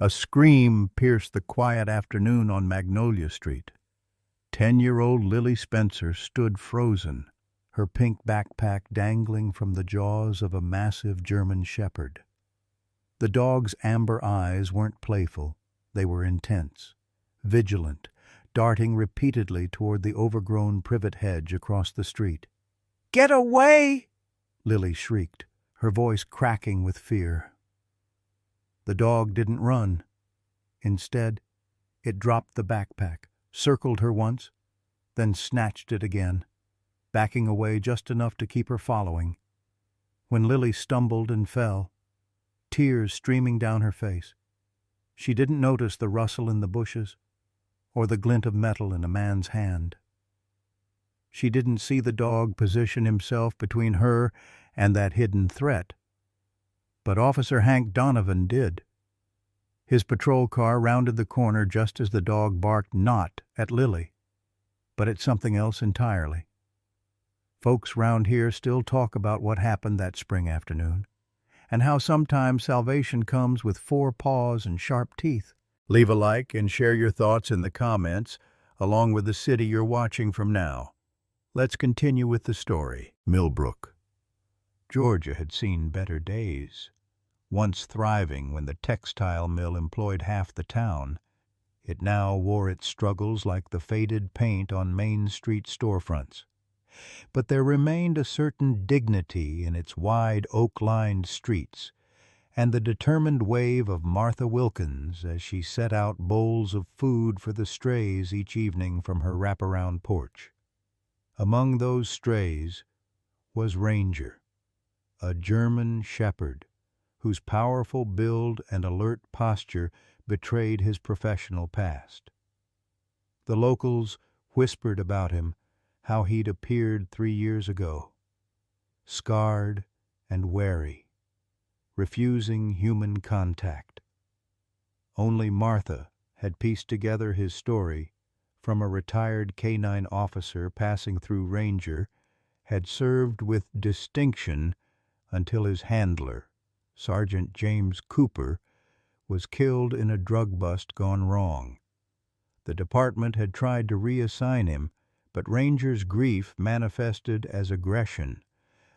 A scream pierced the quiet afternoon on Magnolia Street. 10-year-old Lily Spencer stood frozen, her pink backpack dangling from the jaws of a massive German shepherd. The dog's amber eyes weren't playful, they were intense, vigilant, darting repeatedly toward the overgrown privet hedge across the street. "Get away!" Lily shrieked, her voice cracking with fear. The dog didn't run. Instead, it dropped the backpack, circled her once, then snatched it again, backing away just enough to keep her following. When Lily stumbled and fell, tears streaming down her face, she didn't notice the rustle in the bushes or the glint of metal in a man's hand. She didn't see the dog position himself between her and that hidden threat. But Officer Hank Donovan did. His patrol car rounded the corner just as the dog barked not at Lily, but at something else entirely. Folks round here still talk about what happened that spring afternoon, and how sometimes salvation comes with 4 paws and sharp teeth. Leave a like and share your thoughts in the comments, along with the city you're watching from now. Let's continue with the story. Millbrook, Georgia had seen better days. Once thriving when the textile mill employed half the town, it now wore its struggles like the faded paint on Main Street storefronts. But there remained a certain dignity in its wide oak-lined streets, and the determined wave of Martha Wilkins as she set out bowls of food for the strays each evening from her wraparound porch. Among those strays was Ranger, a German shepherd, whose powerful build and alert posture betrayed his professional past. The locals whispered about him how he'd appeared 3 years ago, scarred and wary, refusing human contact. Only Martha had pieced together his story from a retired K-9 officer passing through Ranger, had served with distinction until his handler, Sergeant James Cooper, was killed in a drug bust gone wrong. The department had tried to reassign him, but Ranger's grief manifested as aggression,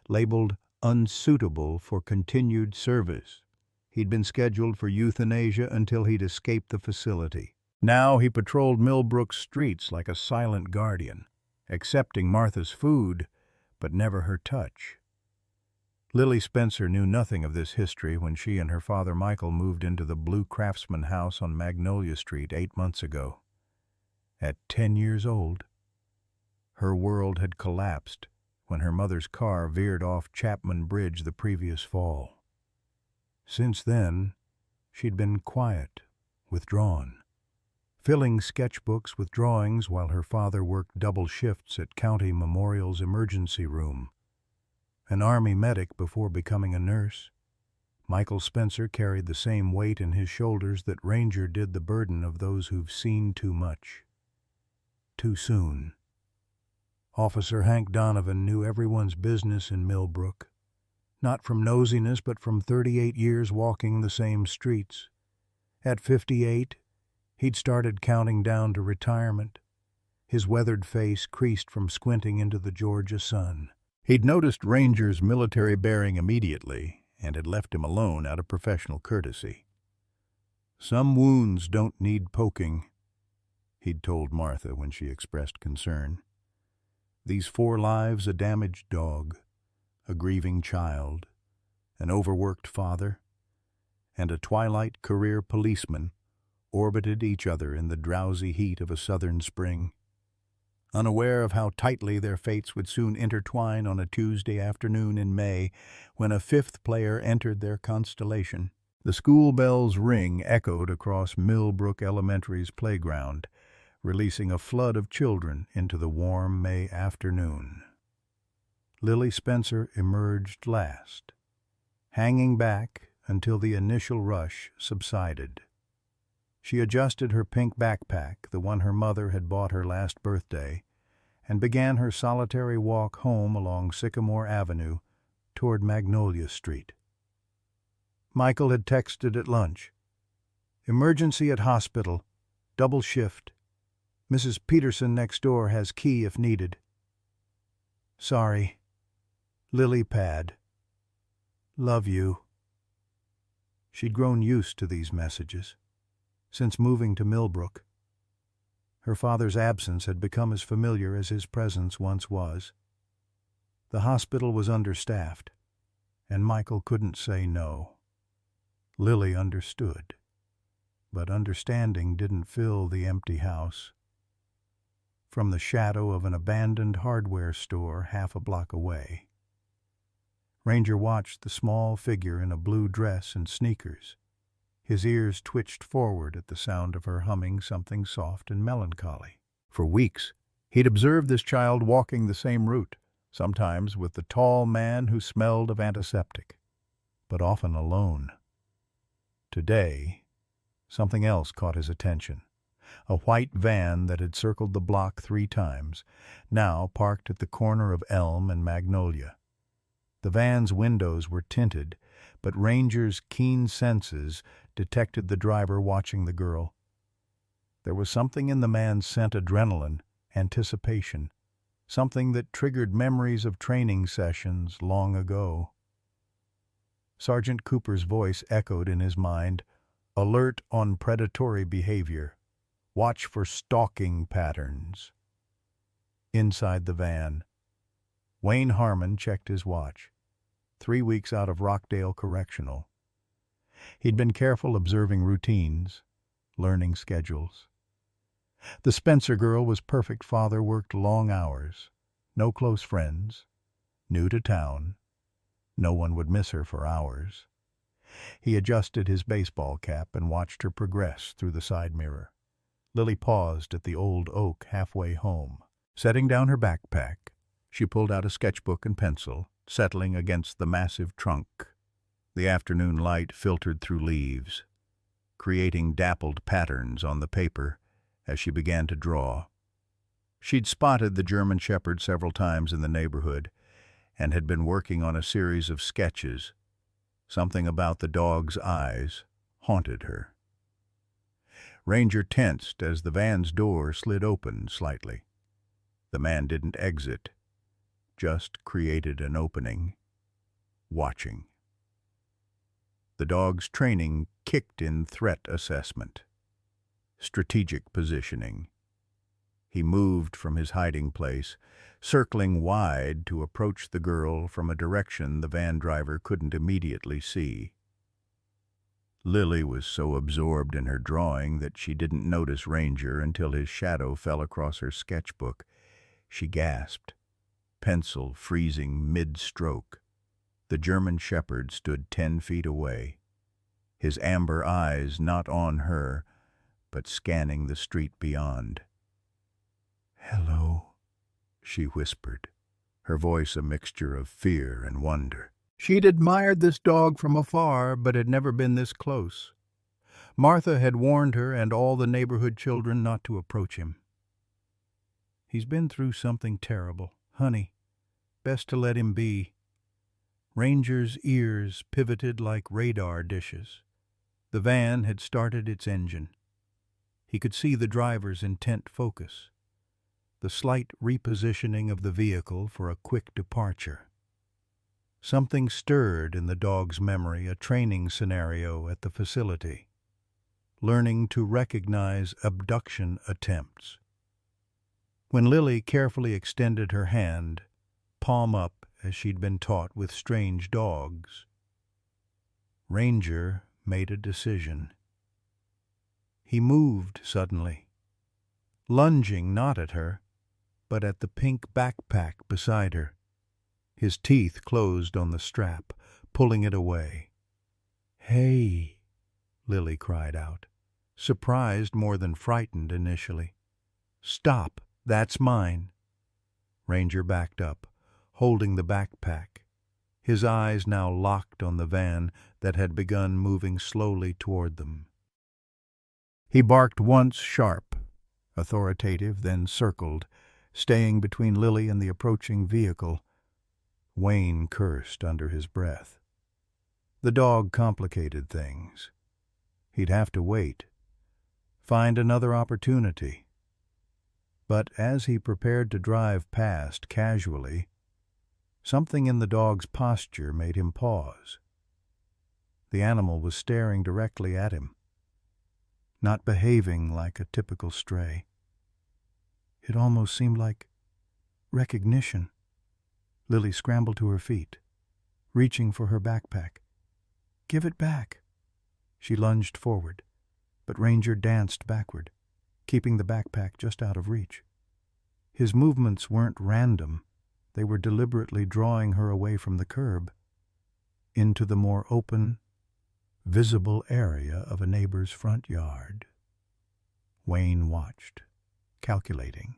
labeled unsuitable for continued service. He'd been scheduled for euthanasia until he'd escaped the facility. Now he patrolled Millbrook's streets like a silent guardian, accepting Martha's food, but never her touch. Lily Spencer knew nothing of this history when she and her father Michael moved into the Blue Craftsman house on Magnolia Street 8 months ago. At 10 years old, her world had collapsed when her mother's car veered off Chapman Bridge the previous fall. Since then, she'd been quiet, withdrawn, filling sketchbooks with drawings while her father worked double shifts at County Memorial's emergency room. An Army medic before becoming a nurse, Michael Spencer carried the same weight in his shoulders that Ranger did the burden of those who've seen too much, too soon. Officer Hank Donovan knew everyone's business in Millbrook, not from nosiness but from 38 years walking the same streets. At 58, he'd started counting down to retirement, his weathered face creased from squinting into the Georgia sun. He'd noticed Ranger's military bearing immediately and had left him alone out of professional courtesy. "Some wounds don't need poking," he'd told Martha when she expressed concern. These 4 lives, a damaged dog, a grieving child, an overworked father, and a twilight career policeman, orbited each other in the drowsy heat of a southern spring. Unaware of how tightly their fates would soon intertwine on a Tuesday afternoon in May, when a 5th player entered their constellation, the school bell's ring echoed across Millbrook Elementary's playground, releasing a flood of children into the warm May afternoon. Lily Spencer emerged last, hanging back until the initial rush subsided. She adjusted her pink backpack, the one her mother had bought her last birthday, and began her solitary walk home along Sycamore Avenue toward Magnolia Street. Michael had texted at lunch. Emergency at hospital. Double shift. Mrs. Peterson next door has key if needed. Sorry. Lily Pad. Love you. She'd grown used to these messages. Since moving to Millbrook, her father's absence had become as familiar as his presence once was. The hospital was understaffed, and Michael couldn't say no. Lily understood, but understanding didn't fill the empty house. From the shadow of an abandoned hardware store half a block away, Ranger watched the small figure in a blue dress and sneakers. His ears twitched forward at the sound of her humming something soft and melancholy. For weeks, he'd observed this child walking the same route, sometimes with the tall man who smelled of antiseptic, but often alone. Today, something else caught his attention. A white van that had circled the block 3 times, now parked at the corner of Elm and Magnolia. The van's windows were tinted, but Ranger's keen senses detected the driver watching the girl. There was something in the man's scent adrenaline, anticipation, something that triggered memories of training sessions long ago. Sergeant Cooper's voice echoed in his mind, alert on predatory behavior. Watch for stalking patterns. Inside the van, Wayne Harmon checked his watch. 3 weeks out of Rockdale Correctional. He'd been careful observing routines, learning schedules. The Spencer girl was perfect. Father worked long hours, no close friends, new to town. No one would miss her for hours. He adjusted his baseball cap and watched her progress through the side mirror. Lily paused at the old oak halfway home. Setting down her backpack, she pulled out a sketchbook and pencil, settling against the massive trunk. The afternoon light filtered through leaves, creating dappled patterns on the paper as she began to draw. She'd spotted the German Shepherd several times in the neighborhood and had been working on a series of sketches. Something about the dog's eyes haunted her. Ranger tensed as the van's door slid open slightly. The man didn't exit, just created an opening, watching. The dog's training kicked in threat assessment, strategic positioning. He moved from his hiding place, circling wide to approach the girl from a direction the van driver couldn't immediately see. Lily was so absorbed in her drawing that she didn't notice Ranger until his shadow fell across her sketchbook. She gasped, pencil freezing mid-stroke. The German Shepherd stood 10 feet away, his amber eyes not on her, but scanning the street beyond. "Hello," she whispered, her voice a mixture of fear and wonder. She'd admired this dog from afar, but had never been this close. Martha had warned her and all the neighborhood children not to approach him. "He's been through something terrible. Honey, best to let him be." Ranger's ears pivoted like radar dishes. The van had started its engine. He could see the driver's intent focus, the slight repositioning of the vehicle for a quick departure. Something stirred in the dog's memory, a training scenario at the facility, learning to recognize abduction attempts. When Lily carefully extended her hand, palm up as she'd been taught with strange dogs, Ranger made a decision. He moved suddenly, lunging not at her, but at the pink backpack beside her. His teeth closed on the strap, pulling it away. "Hey," Lily cried out, surprised more than frightened initially. "Stop, that's mine." Ranger backed up, holding the backpack, his eyes now locked on the van that had begun moving slowly toward them. He barked once sharp, authoritative, then circled, staying between Lily and the approaching vehicle. Wayne cursed under his breath. The dog complicated things. He'd have to wait, find another opportunity. But as he prepared to drive past casually, something in the dog's posture made him pause. The animal was staring directly at him, not behaving like a typical stray. It almost seemed like recognition. Lily scrambled to her feet, reaching for her backpack. "Give it back." She lunged forward, but Ranger danced backward, keeping the backpack just out of reach. His movements weren't random. They were deliberately drawing her away from the curb, into the more open, visible area of a neighbor's front yard. Wayne watched, calculating.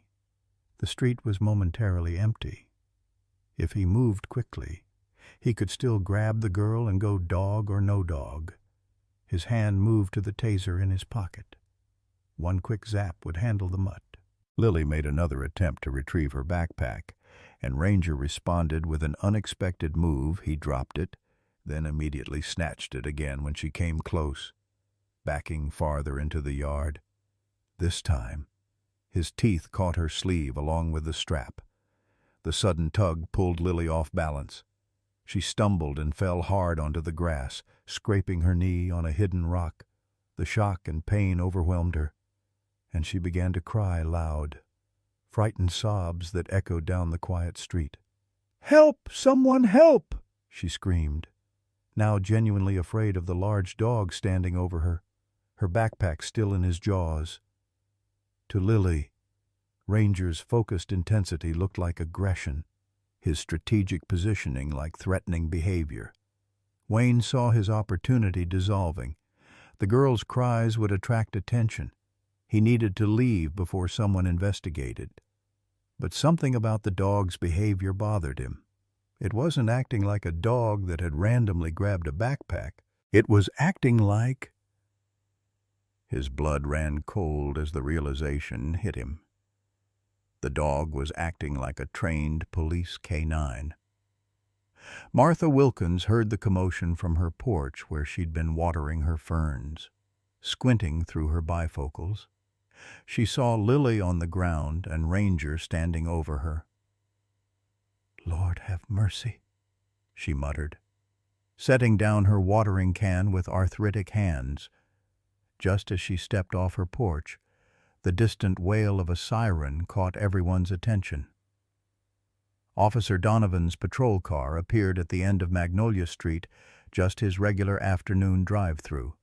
The street was momentarily empty. If he moved quickly, he could still grab the girl and go dog or no dog. His hand moved to the taser in his pocket. One quick zap would handle the mutt. Lily made another attempt to retrieve her backpack, and Ranger responded with an unexpected move. He dropped it, then immediately snatched it again when she came close, backing farther into the yard. This time, his teeth caught her sleeve along with the strap. The sudden tug pulled Lily off balance. She stumbled and fell hard onto the grass, scraping her knee on a hidden rock. The shock and pain overwhelmed her, and she began to cry loud, frightened sobs that echoed down the quiet street. "Help! Someone help!" she screamed, now genuinely afraid of the large dog standing over her, her backpack still in his jaws. To Lily, Ranger's focused intensity looked like aggression, his strategic positioning like threatening behavior. Wayne saw his opportunity dissolving. The girl's cries would attract attention. He needed to leave before someone investigated. But something about the dog's behavior bothered him. It wasn't acting like a dog that had randomly grabbed a backpack. It was acting like... His blood ran cold as the realization hit him. The dog was acting like a trained police canine. Martha Wilkins heard the commotion from her porch where she'd been watering her ferns. Squinting through her bifocals, she saw Lily on the ground and Ranger standing over her. "Lord have mercy," she muttered, setting down her watering can with arthritic hands. Just as she stepped off her porch, the distant wail of a siren caught everyone's attention. Officer Donovan's patrol car appeared at the end of Magnolia Street, just his regular afternoon drive-through.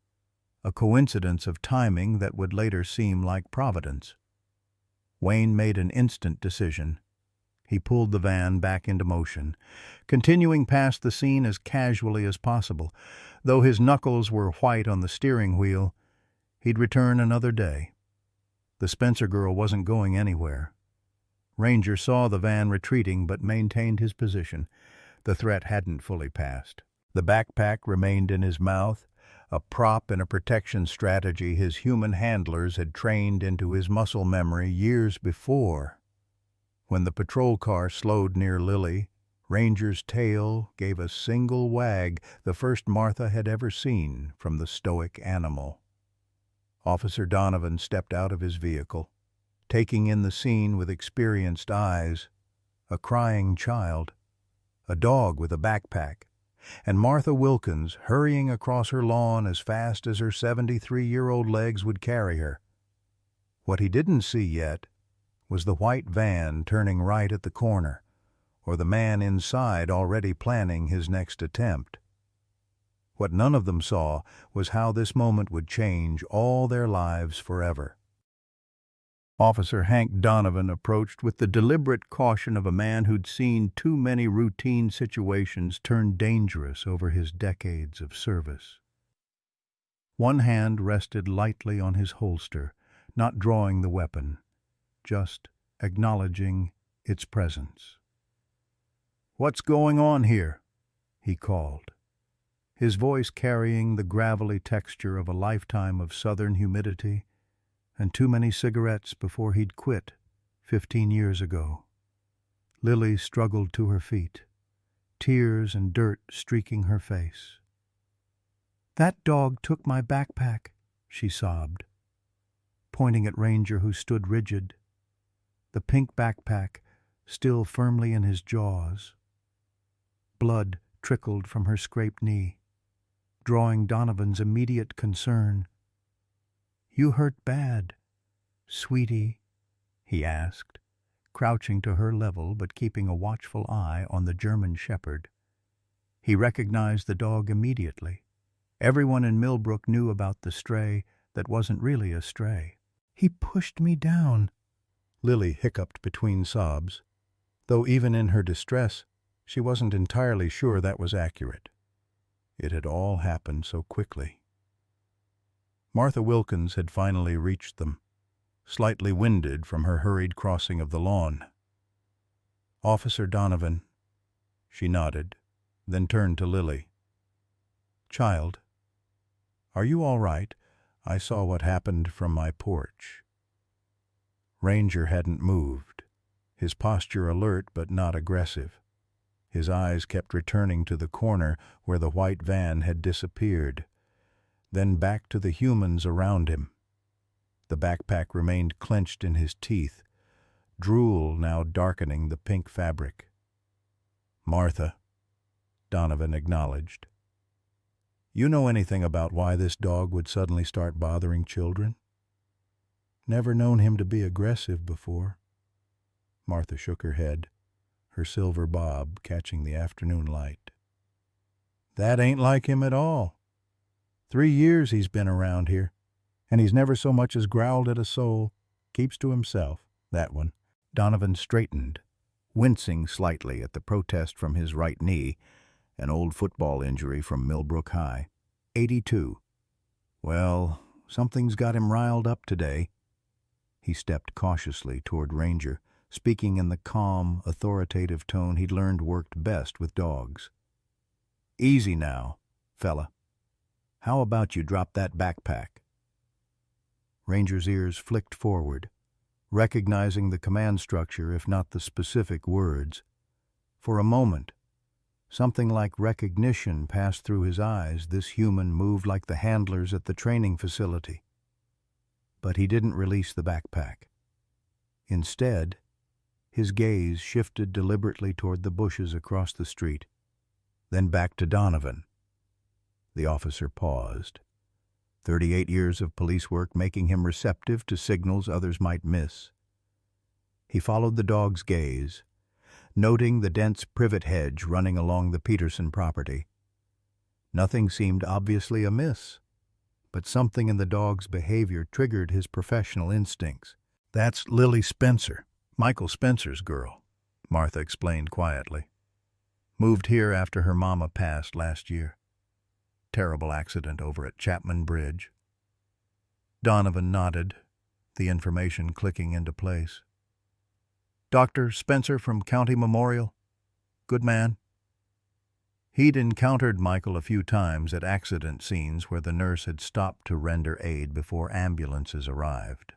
A coincidence of timing that would later seem like providence. Wayne made an instant decision. He pulled the van back into motion, continuing past the scene as casually as possible. Though his knuckles were white on the steering wheel, he'd return another day. The Spencer girl wasn't going anywhere. Ranger saw the van retreating but maintained his position. The threat hadn't fully passed. The backpack remained in his mouth, a prop and a protection strategy his human handlers had trained into his muscle memory years before. When the patrol car slowed near Lily, Ranger's tail gave a single wag, the first Martha had ever seen from the stoic animal. Officer Donovan stepped out of his vehicle, taking in the scene with experienced eyes. A crying child, a dog with a backpack, and Martha Wilkins hurrying across her lawn as fast as her 73-year-old legs would carry her. What he didn't see yet was the white van turning right at the corner, or the man inside already planning his next attempt. What none of them saw was how this moment would change all their lives forever. Officer Hank Donovan approached with the deliberate caution of a man who'd seen too many routine situations turn dangerous over his decades of service. One hand rested lightly on his holster, not drawing the weapon, just acknowledging its presence. "What's going on here?" he called, his voice carrying the gravelly texture of a lifetime of southern humidity and too many cigarettes before he'd quit 15 years ago. Lily struggled to her feet, tears and dirt streaking her face. "That dog took my backpack," she sobbed, pointing at Ranger, who stood rigid, the pink backpack still firmly in his jaws. Blood trickled from her scraped knee, drawing Donovan's immediate concern. "You hurt bad, sweetie?" he asked, crouching to her level but keeping a watchful eye on the German shepherd. He recognized the dog immediately. Everyone in Millbrook knew about the stray that wasn't really a stray. "He pushed me down," Lily hiccuped between sobs, though even in her distress she wasn't entirely sure that was accurate. It had all happened so quickly. Martha Wilkins had finally reached them, slightly winded from her hurried crossing of the lawn. "Officer Donovan." She nodded, then turned to Lily. "Child, are you all right? I saw what happened from my porch." Ranger hadn't moved, his posture alert but not aggressive. His eyes kept returning to the corner where the white van had disappeared, then back to the humans around him. The backpack remained clenched in his teeth, drool now darkening the pink fabric. "Martha," Donovan acknowledged. "You know anything about why this dog would suddenly start bothering children?" "Never known him to be aggressive before." Martha shook her head, her silver bob catching the afternoon light. "That ain't like him at all. 3 years he's been around here, and he's never so much as growled at a soul. Keeps to himself, that one." Donovan straightened, wincing slightly at the protest from his right knee, an old football injury from Millbrook High. 82. "Well, something's got him riled up today." He stepped cautiously toward Ranger, speaking in the calm, authoritative tone he'd learned worked best with dogs. "Easy now, fella. How about you drop that backpack?" Ranger's ears flicked forward, recognizing the command structure if not the specific words. For a moment, something like recognition passed through his eyes. This human moved like the handlers at the training facility. But he didn't release the backpack. Instead, his gaze shifted deliberately toward the bushes across the street, then back to Donovan. The officer paused, 38 years of police work making him receptive to signals others might miss. He followed the dog's gaze, noting the dense privet hedge running along the Peterson property. Nothing seemed obviously amiss, but something in the dog's behavior triggered his professional instincts. "That's Lily Spencer, Michael Spencer's girl," Martha explained quietly. "Moved here after her mama passed last year. Terrible accident over at Chapman Bridge." Donovan nodded, the information clicking into place. "Dr. Spencer from County Memorial? Good man." He'd encountered Michael a few times at accident scenes where the nurse had stopped to render aid before ambulances arrived.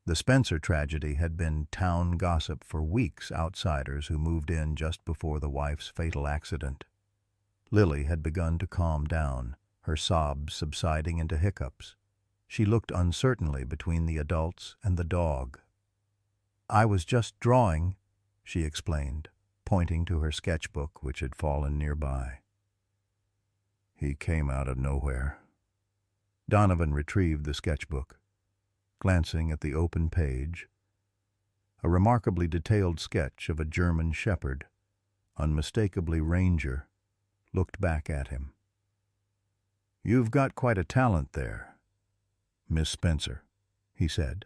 The Spencer tragedy had been town gossip for weeks. Outsiders who moved in just before the wife's fatal accident. Lily had begun to calm down, her sobs subsiding into hiccups. She looked uncertainly between the adults and the dog. "I was just drawing," she explained, pointing to her sketchbook which had fallen nearby. "He came out of nowhere." Donovan retrieved the sketchbook, glancing at the open page. A remarkably detailed sketch of a German shepherd, unmistakably Ranger, looked back at him. "You've got quite a talent there, Miss Spencer," he said,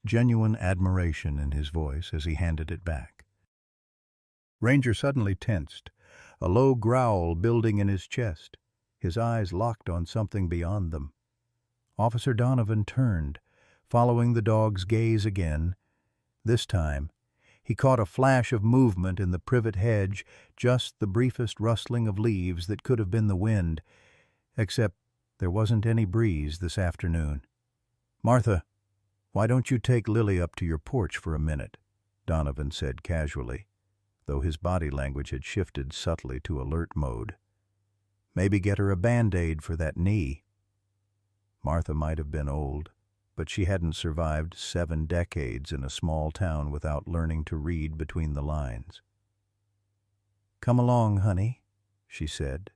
genuine admiration in his voice as he handed it back. Ranger suddenly tensed, a low growl building in his chest, his eyes locked on something beyond them. Officer Donovan turned, following the dog's gaze again. This time, he caught a flash of movement in the privet hedge, just the briefest rustling of leaves that could have been the wind, except there wasn't any breeze this afternoon. "Martha, why don't you take Lily up to your porch for a minute?" Donovan said casually, though his body language had shifted subtly to alert mode. "Maybe get her a Band-Aid for that knee." Martha might have been old, but she hadn't survived 7 decades in a small town without learning to read between the lines. "Come along, honey," she said,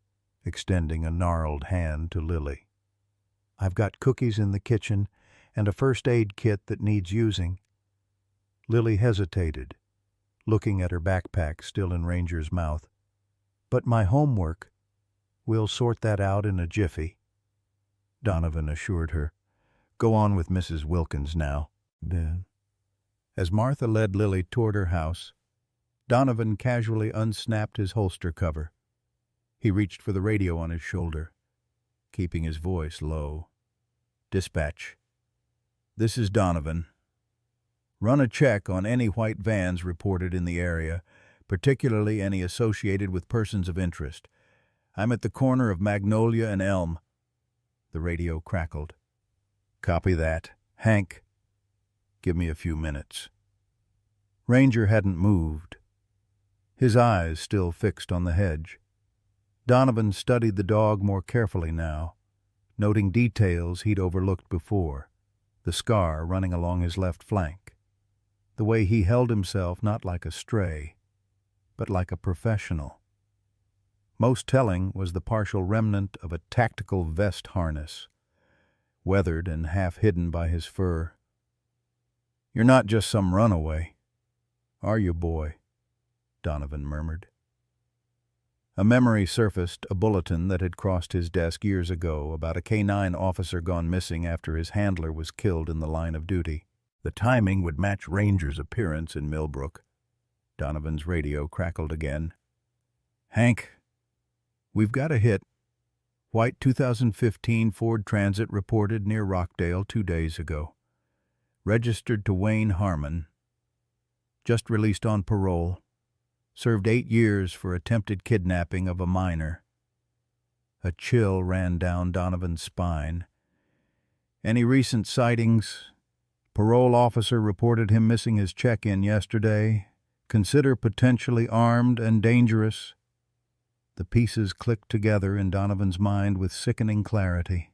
extending a gnarled hand to Lily. "I've got cookies in the kitchen and a first aid kit that needs using." Lily hesitated, looking at her backpack still in Ranger's mouth. "But my homework, we'll sort that out in a jiffy," Donovan assured her. "Go on with Mrs. Wilkins now." As Martha led Lily toward her house, Donovan casually unsnapped his holster cover. He reached for the radio on his shoulder, keeping his voice low. "Dispatch. This is Donovan. Run a check on any white vans reported in the area, particularly any associated with persons of interest. I'm at the corner of Magnolia and Elm." The radio crackled. "Copy that. Hank, give me a few minutes." Ranger hadn't moved, his eyes still fixed on the hedge. Donovan studied the dog more carefully now, noting details he'd overlooked before, the scar running along his left flank, the way he held himself not like a stray, but like a professional. Most telling was the partial remnant of a tactical vest harness, weathered and half hidden by his fur. "You're not just some runaway, are you, boy?" Donovan murmured. A memory surfaced, a bulletin that had crossed his desk years ago about a K-9 officer gone missing after his handler was killed in the line of duty. The timing would match Ranger's appearance in Millbrook. Donovan's radio crackled again. "Hank, we've got a hit. White 2015 Ford Transit reported near Rockdale 2 days ago. Registered to Wayne Harmon. Just released on parole. Served 8 years for attempted kidnapping of a minor." A chill ran down Donovan's spine. "Any recent sightings? Parole officer reported him missing his check-in yesterday. Consider potentially armed and dangerous." The pieces clicked together in Donovan's mind with sickening clarity.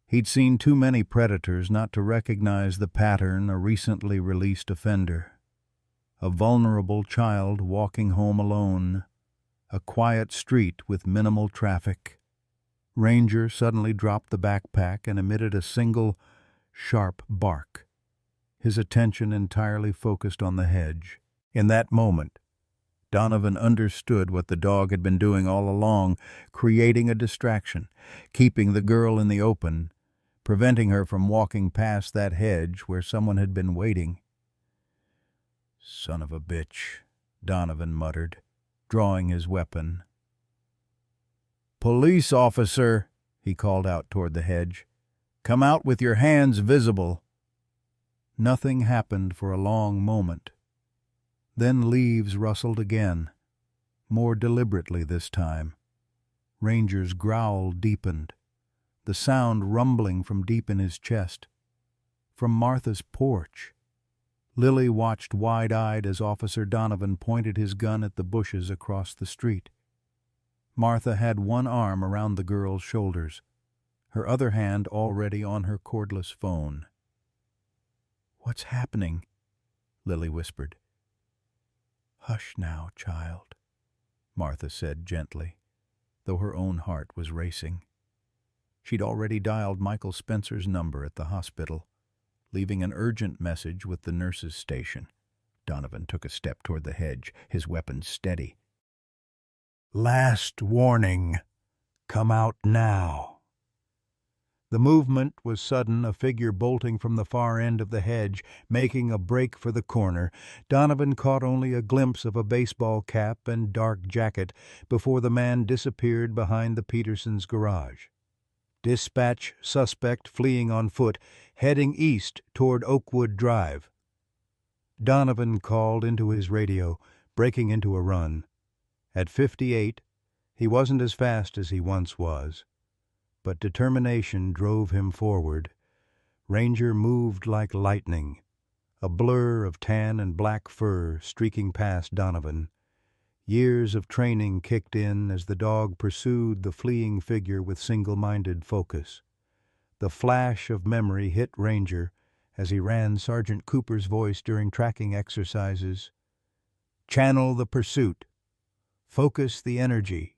He'd seen too many predators not to recognize the pattern a recently released offender. A vulnerable child walking home alone, a quiet street with minimal traffic. Ranger suddenly dropped the backpack and emitted a single, sharp bark, his attention entirely focused on the hedge. In that moment, Donovan understood what the dog had been doing all along, creating a distraction, keeping the girl in the open, preventing her from walking past that hedge where someone had been waiting. "Son of a bitch," Donovan muttered, drawing his weapon. "Police officer," he called out toward the hedge. "Come out with your hands visible." Nothing happened for a long moment. Then leaves rustled again, more deliberately this time. Ranger's growl deepened, the sound rumbling from deep in his chest. From Martha's porch. Lily watched wide-eyed as Officer Donovan pointed his gun at the bushes across the street. Martha had one arm around the girl's shoulders, her other hand already on her cordless phone. "What's happening?" Lily whispered. "Hush now, child," Martha said gently, though her own heart was racing. She'd already dialed Michael Spencer's number at the hospital, leaving an urgent message with the nurse's station. Donovan took a step toward the hedge, his weapon steady. "Last warning. Come out now." The movement was sudden, a figure bolting from the far end of the hedge, making a break for the corner. Donovan caught only a glimpse of a baseball cap and dark jacket before the man disappeared behind the Petersons' garage. Dispatch suspect fleeing on foot, heading east toward Oakwood Drive. Donovan called into his radio, breaking into a run. At 58, he wasn't as fast as he once was, but determination drove him forward. Ranger moved like lightning, a blur of tan and black fur streaking past Donovan. Years of training kicked in as the dog pursued the fleeing figure with single-minded focus. The flash of memory hit Ranger as he ran Sergeant Cooper's voice during tracking exercises. Channel the pursuit. Focus the energy.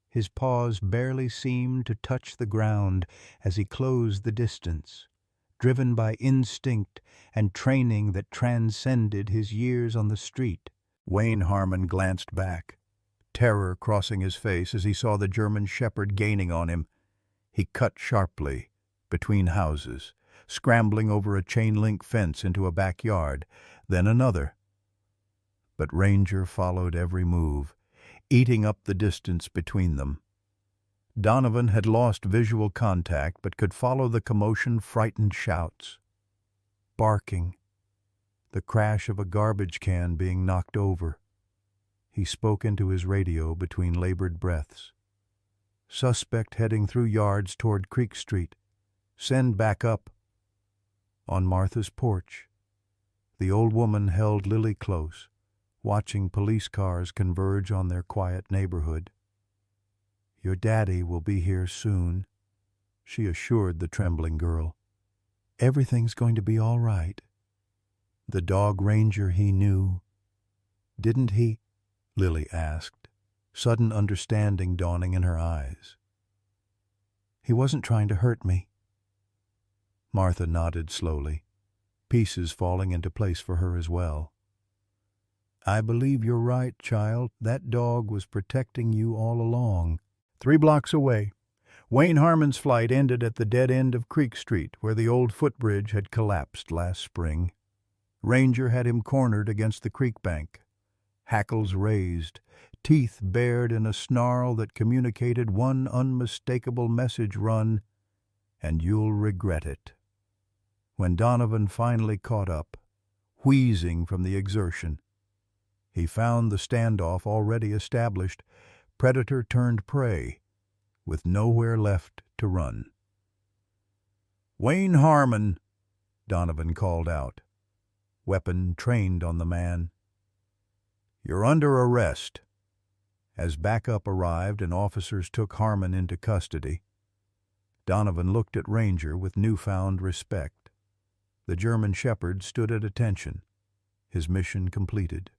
His paws barely seemed to touch the ground as he closed the distance, driven by instinct and training that transcended his years on the street. Wayne Harmon glanced back, terror crossing his face as he saw the German shepherd gaining on him. He cut sharply between houses, scrambling over a chain-link fence into a backyard, then another. But Ranger followed every move, eating up the distance between them. Donovan had lost visual contact but could follow the commotion, frightened shouts, barking, the crash of a garbage can being knocked over. He spoke into his radio between labored breaths. Suspect heading through yards toward Creek Street. Send back up. On Martha's porch, the old woman held Lily close, watching police cars converge on their quiet neighborhood. Your daddy will be here soon, she assured the trembling girl. Everything's going to be all right. The dog ranger he knew. Didn't he? Lily asked, sudden understanding dawning in her eyes. He wasn't trying to hurt me. Martha nodded slowly, pieces falling into place for her as well. I believe you're right, child. That dog was protecting you all along. 3 blocks away, Wayne Harmon's flight ended at the dead end of Creek Street, where the old footbridge had collapsed last spring. Ranger had him cornered against the creek bank, hackles raised, teeth bared in a snarl that communicated one unmistakable message: run, and you'll regret it. When Donovan finally caught up, wheezing from the exertion, he found the standoff already established, predator turned prey, with nowhere left to run. Wayne Harmon, Donovan called out, weapon trained on the man. You're under arrest. As backup arrived and officers took Harmon into custody, Donovan looked at Ranger with newfound respect. The German shepherd stood at attention, his mission completed,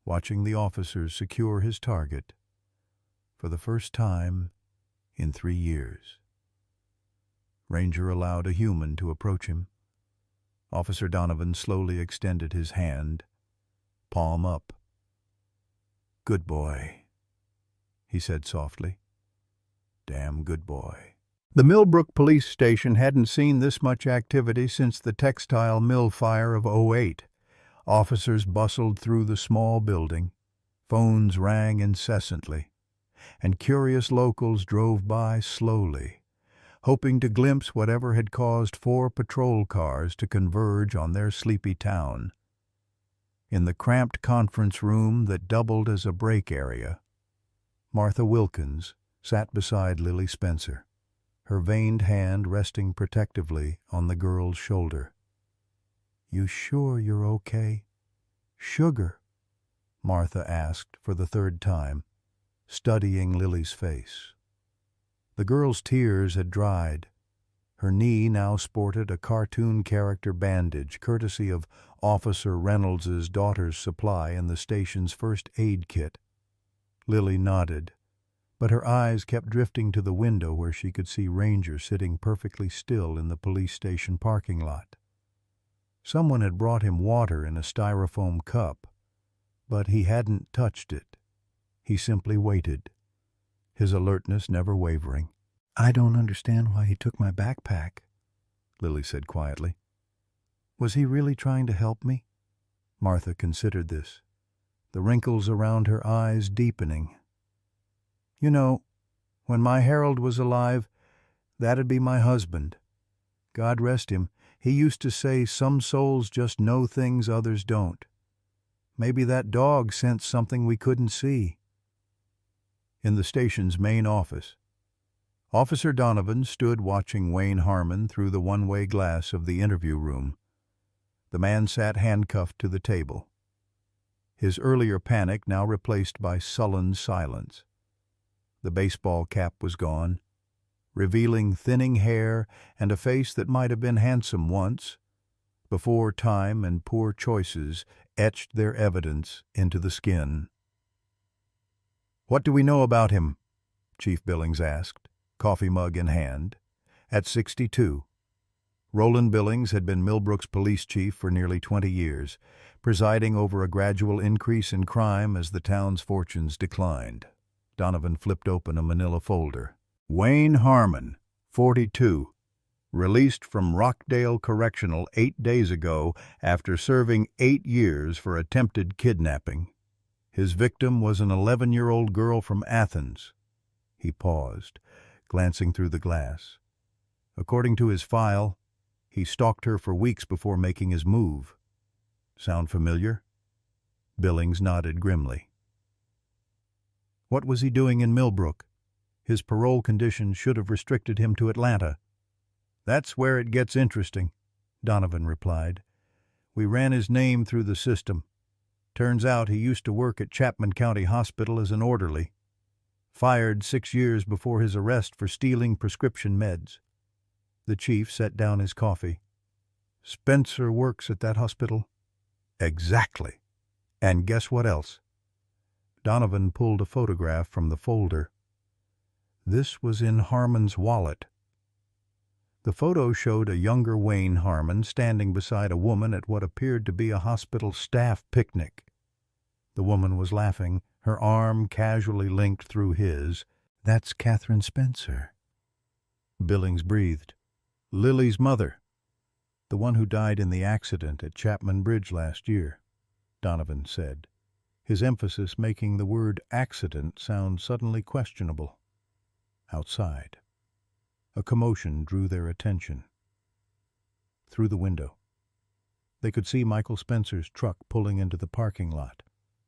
watching the officers secure his target for the first time in 3 years. Ranger allowed a human to approach him. Officer Donovan slowly extended his hand, palm up. Good boy, he said softly. Damn good boy. The Millbrook police station hadn't seen this much activity since the textile mill fire of '08. Officers bustled through the small building. Phones rang incessantly, and curious locals drove by slowly, hoping to glimpse whatever had caused 4 patrol cars to converge on their sleepy town. In the cramped conference room that doubled as a break area, Martha Wilkins sat beside Lily Spencer, her veined hand resting protectively on the girl's shoulder. You sure you're okay? Sugar? Martha asked for the 3rd time, studying Lily's face. The girl's tears had dried. Her knee now sported a cartoon character bandage, courtesy of Officer Reynolds's daughter's supply in the station's first aid kit. Lily nodded, but her eyes kept drifting to the window where she could see Ranger sitting perfectly still in the police station parking lot. Someone had brought him water in a styrofoam cup, but he hadn't touched it. He simply waited, his alertness never wavering. I don't understand why he took my backpack, Lily said quietly. Was he really trying to help me? Martha considered this, the wrinkles around her eyes deepening. You know, when my Harold was alive, that'd be my husband. God rest him, he used to say some souls just know things others don't. Maybe that dog sensed something we couldn't see. In the station's main office, Officer Donovan stood watching Wayne Harmon through the one-way glass of the interview room. The man sat handcuffed to the table, his earlier panic now replaced by sullen silence. The baseball cap was gone, revealing thinning hair and a face that might have been handsome once, before time and poor choices etched their evidence into the skin. "What do we know about him?" Chief Billings asked, coffee mug in hand. At 62, Roland Billings had been Millbrook's police chief for nearly 20 years, presiding over a gradual increase in crime as the town's fortunes declined. Donovan flipped open a manila folder. Wayne Harmon, 42, released from Rockdale Correctional 8 days ago after serving 8 years for attempted kidnapping. His victim was an 11-year-old girl from Athens. He paused, glancing through the glass. According to his file, he stalked her for weeks before making his move. Sound familiar? Billings nodded grimly. What was he doing in Millbrook? His parole conditions should have restricted him to Atlanta. That's where it gets interesting, Donovan replied. We ran his name through the system. Turns out he used to work at Chapman County Hospital as an orderly. Fired 6 years before his arrest for stealing prescription meds. The chief set down his coffee. Spencer works at that hospital? Exactly. And guess what else? Donovan pulled a photograph from the folder. This was in Harmon's wallet. The photo showed a younger Wayne Harmon standing beside a woman at what appeared to be a hospital staff picnic. The woman was laughing, her arm casually linked through his. That's Catherine Spencer. Billings breathed. Lily's mother. The one who died in the accident at Chapman Bridge last year, Donovan said, his emphasis making the word accident sound suddenly questionable. Outside, a commotion drew their attention. Through the window, they could see Michael Spencer's truck pulling into the parking lot,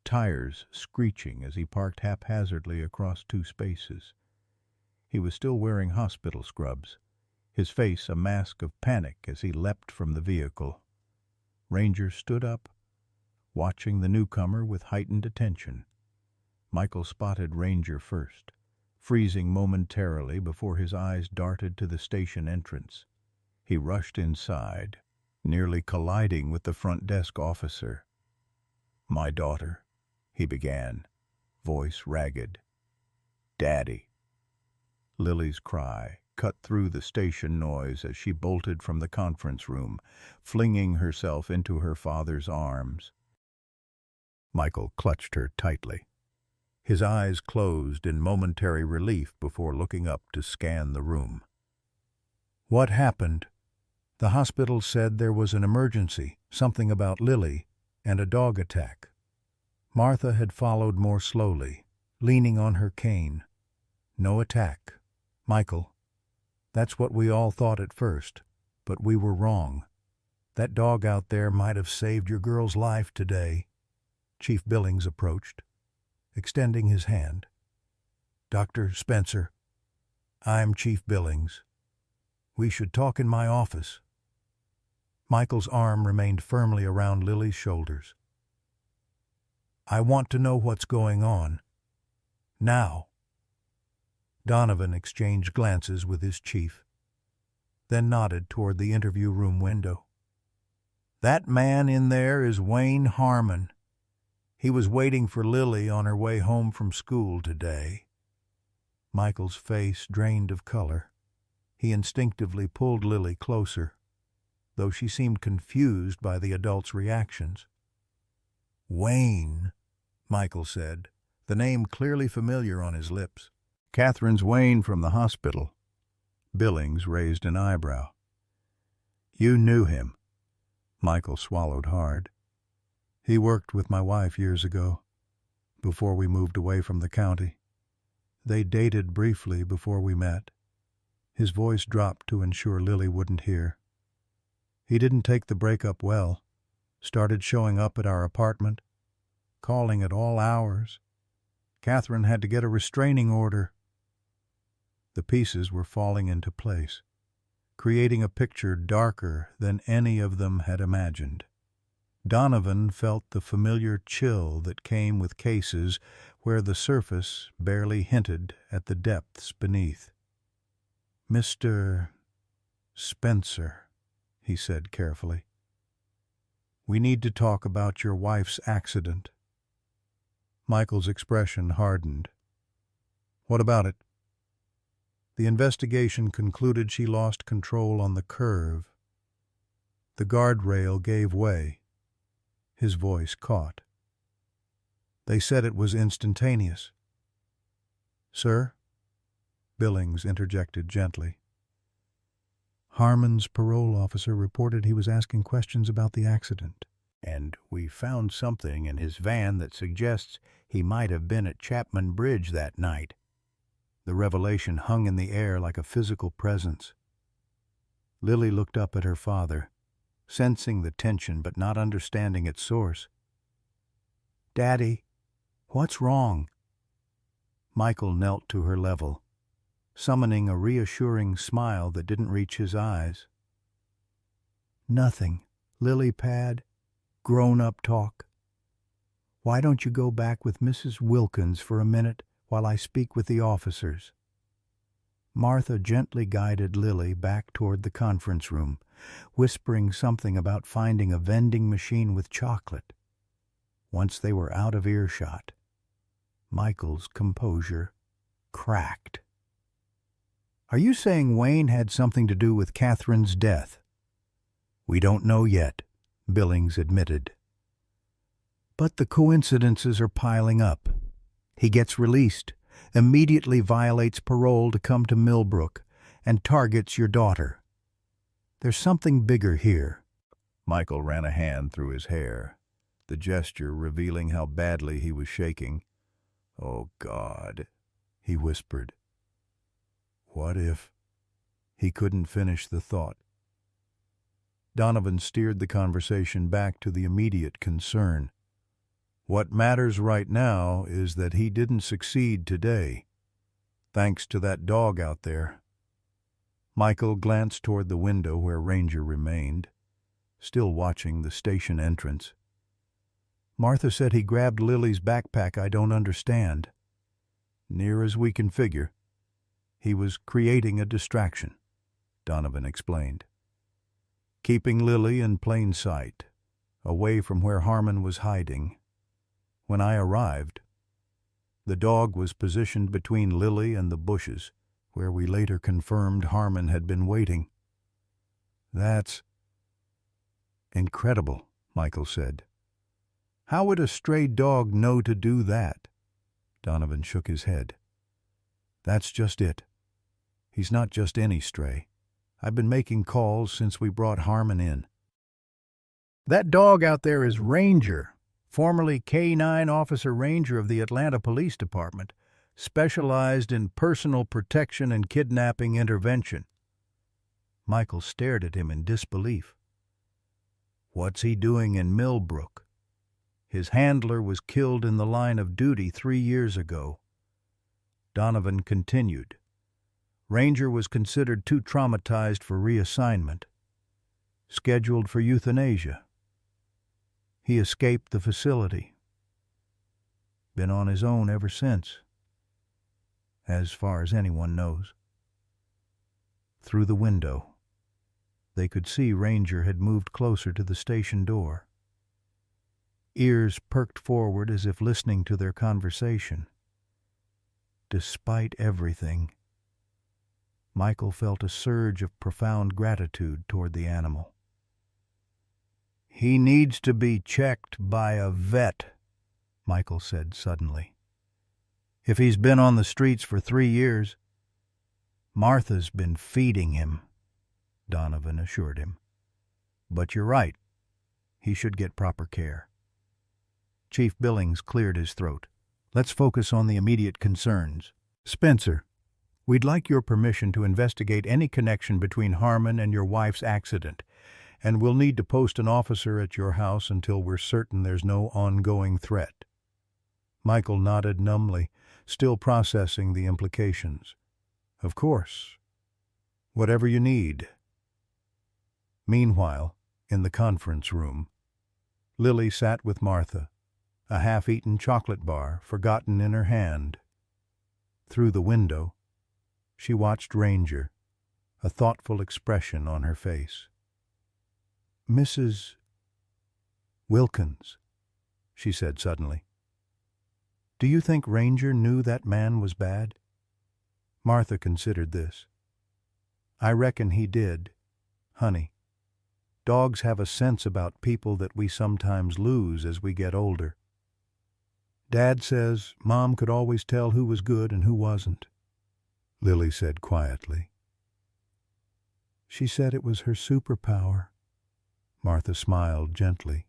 tires screeching as he parked haphazardly across 2 spaces. He was still wearing hospital scrubs, his face a mask of panic as he leapt from the vehicle. Ranger stood up, watching the newcomer with heightened attention. Michael spotted Ranger first, freezing momentarily before his eyes darted to the station entrance. He rushed inside, nearly colliding with the front desk officer. "My daughter," he began, voice ragged. "Daddy." Lily's cry cut through the station noise as she bolted from the conference room, flinging herself into her father's arms. Michael clutched her tightly. His eyes closed in momentary relief before looking up to scan the room. "What happened?" "The hospital said there was an emergency, something about Lily, and a dog attack." Martha had followed more slowly, leaning on her cane. "No attack. Michael, that's what we all thought at first, but we were wrong. That dog out there might have saved your girl's life today." Chief Billings approached, extending his hand. "Dr. Spencer, I'm Chief Billings. We should talk in my office." Michael's arm remained firmly around Lily's shoulders. "I want to know what's going on. Now." Donovan exchanged glances with his chief, then nodded toward the interview room window. "That man in there is Wayne Harmon. He was waiting for Lily on her way home from school today." Michael's face drained of color. He instinctively pulled Lily closer, though she seemed confused by the adult's reactions. "Wayne," Michael said, the name clearly familiar on his lips. "Catherine's Wayne from the hospital." Billings raised an eyebrow. "You knew him." Michael swallowed hard. "He worked with my wife years ago, before we moved away from the county. They dated briefly before we met." His voice dropped to ensure Lily wouldn't hear. "He didn't take the breakup well. Started showing up at our apartment, calling at all hours. Catherine had to get a restraining order." The pieces were falling into place, creating a picture darker than any of them had imagined. Donovan felt the familiar chill that came with cases where the surface barely hinted at the depths beneath. "Mr. Spencer," he said carefully, "we need to talk about your wife's accident." Michael's expression hardened. "What about it?" "The investigation concluded she lost control on the curve. The guardrail gave way." His voice caught. "They said it was instantaneous." "Sir?" Billings interjected gently. "Harmon's parole officer reported he was asking questions about the accident, and we found something in his van that suggests he might have been at Chapman Bridge that night." The revelation hung in the air like a physical presence. Lily looked up at her father, sensing the tension but not understanding its source. "Daddy, what's wrong?" Michael knelt to her level, summoning a reassuring smile that didn't reach his eyes. "Nothing, lily pad, grown-up talk. Why don't you go back with Mrs. Wilkins for a minute while I speak with the officers?" Martha gently guided Lily back toward the conference room, whispering something about finding a vending machine with chocolate. Once they were out of earshot, Michael's composure cracked. "Are you saying Wayne had something to do with Catherine's death?" "We don't know yet," Billings admitted. "But the coincidences are piling up. He gets released, immediately violates parole to come to Millbrook, and targets your daughter. There's something bigger here." Michael ran a hand through his hair, the gesture revealing how badly he was shaking. "Oh, God," he whispered. "What if—" He couldn't finish the thought. Donovan steered the conversation back to the immediate concern. "What matters right now is that he didn't succeed today, thanks to that dog out there." Michael glanced toward the window where Ranger remained, still watching the station entrance. "Martha said he grabbed Lily's backpack. I don't understand." "Near as we can figure, he was creating a distraction," Donovan explained. "Keeping Lily in plain sight, away from where Harmon was hiding. When I arrived, the dog was positioned between Lily and the bushes, where we later confirmed Harmon had been waiting." "That's incredible," Michael said. "How would a stray dog know to do that?" Donovan shook his head. "That's just it. He's not just any stray. I've been making calls since we brought Harmon in." "That dog out there is Ranger, formerly K-9 Officer Ranger of the Atlanta Police Department, specialized in personal protection and kidnapping intervention." Michael stared at him in disbelief. "What's he doing in Millbrook? His handler was killed in the line of duty 3 years ago." Donovan continued. "Ranger was considered too traumatized for reassignment, scheduled for euthanasia. He escaped the facility. Been on his own ever since, as far as anyone knows." Through the window, they could see Ranger had moved closer to the station door. Ears perked forward as if listening to their conversation. Despite everything, Michael felt a surge of profound gratitude toward the animal. "He needs to be checked by a vet," Michael said suddenly. "If he's been on the streets for 3 years, Martha's been feeding him," Donovan assured him. "But you're right. He should get proper care." Chief Billings cleared his throat. "Let's focus on the immediate concerns. Spencer, we'd like your permission to investigate any connection between Harmon and your wife's accident, and we'll need to post an officer at your house until we're certain there's no ongoing threat." Michael nodded numbly, still processing the implications. "Of course. Whatever you need." Meanwhile, in the conference room, Lily sat with Martha, a half-eaten chocolate bar forgotten in her hand. Through the window, she watched Ranger, a thoughtful expression on her face. "Mrs. Wilkins," she said suddenly, "do you think Ranger knew that man was bad?" Martha considered this. "I reckon he did, honey. Dogs have a sense about people that we sometimes lose as we get older. Dad says Mom could always tell who was good and who wasn't," Lily said quietly. "She said it was her superpower." Martha smiled gently.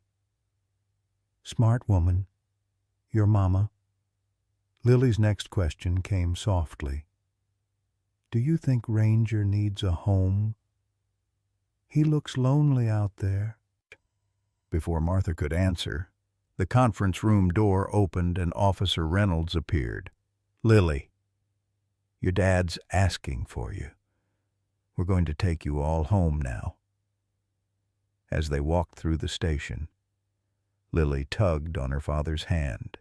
"Smart woman, your mama." Lily's next question came softly. "Do you think Ranger needs a home? He looks lonely out there." Before Martha could answer, the conference room door opened and Officer Reynolds appeared. "Lily, your dad's asking for you. We're going to take you all home now." As they walked through the station, Lily tugged on her father's hand.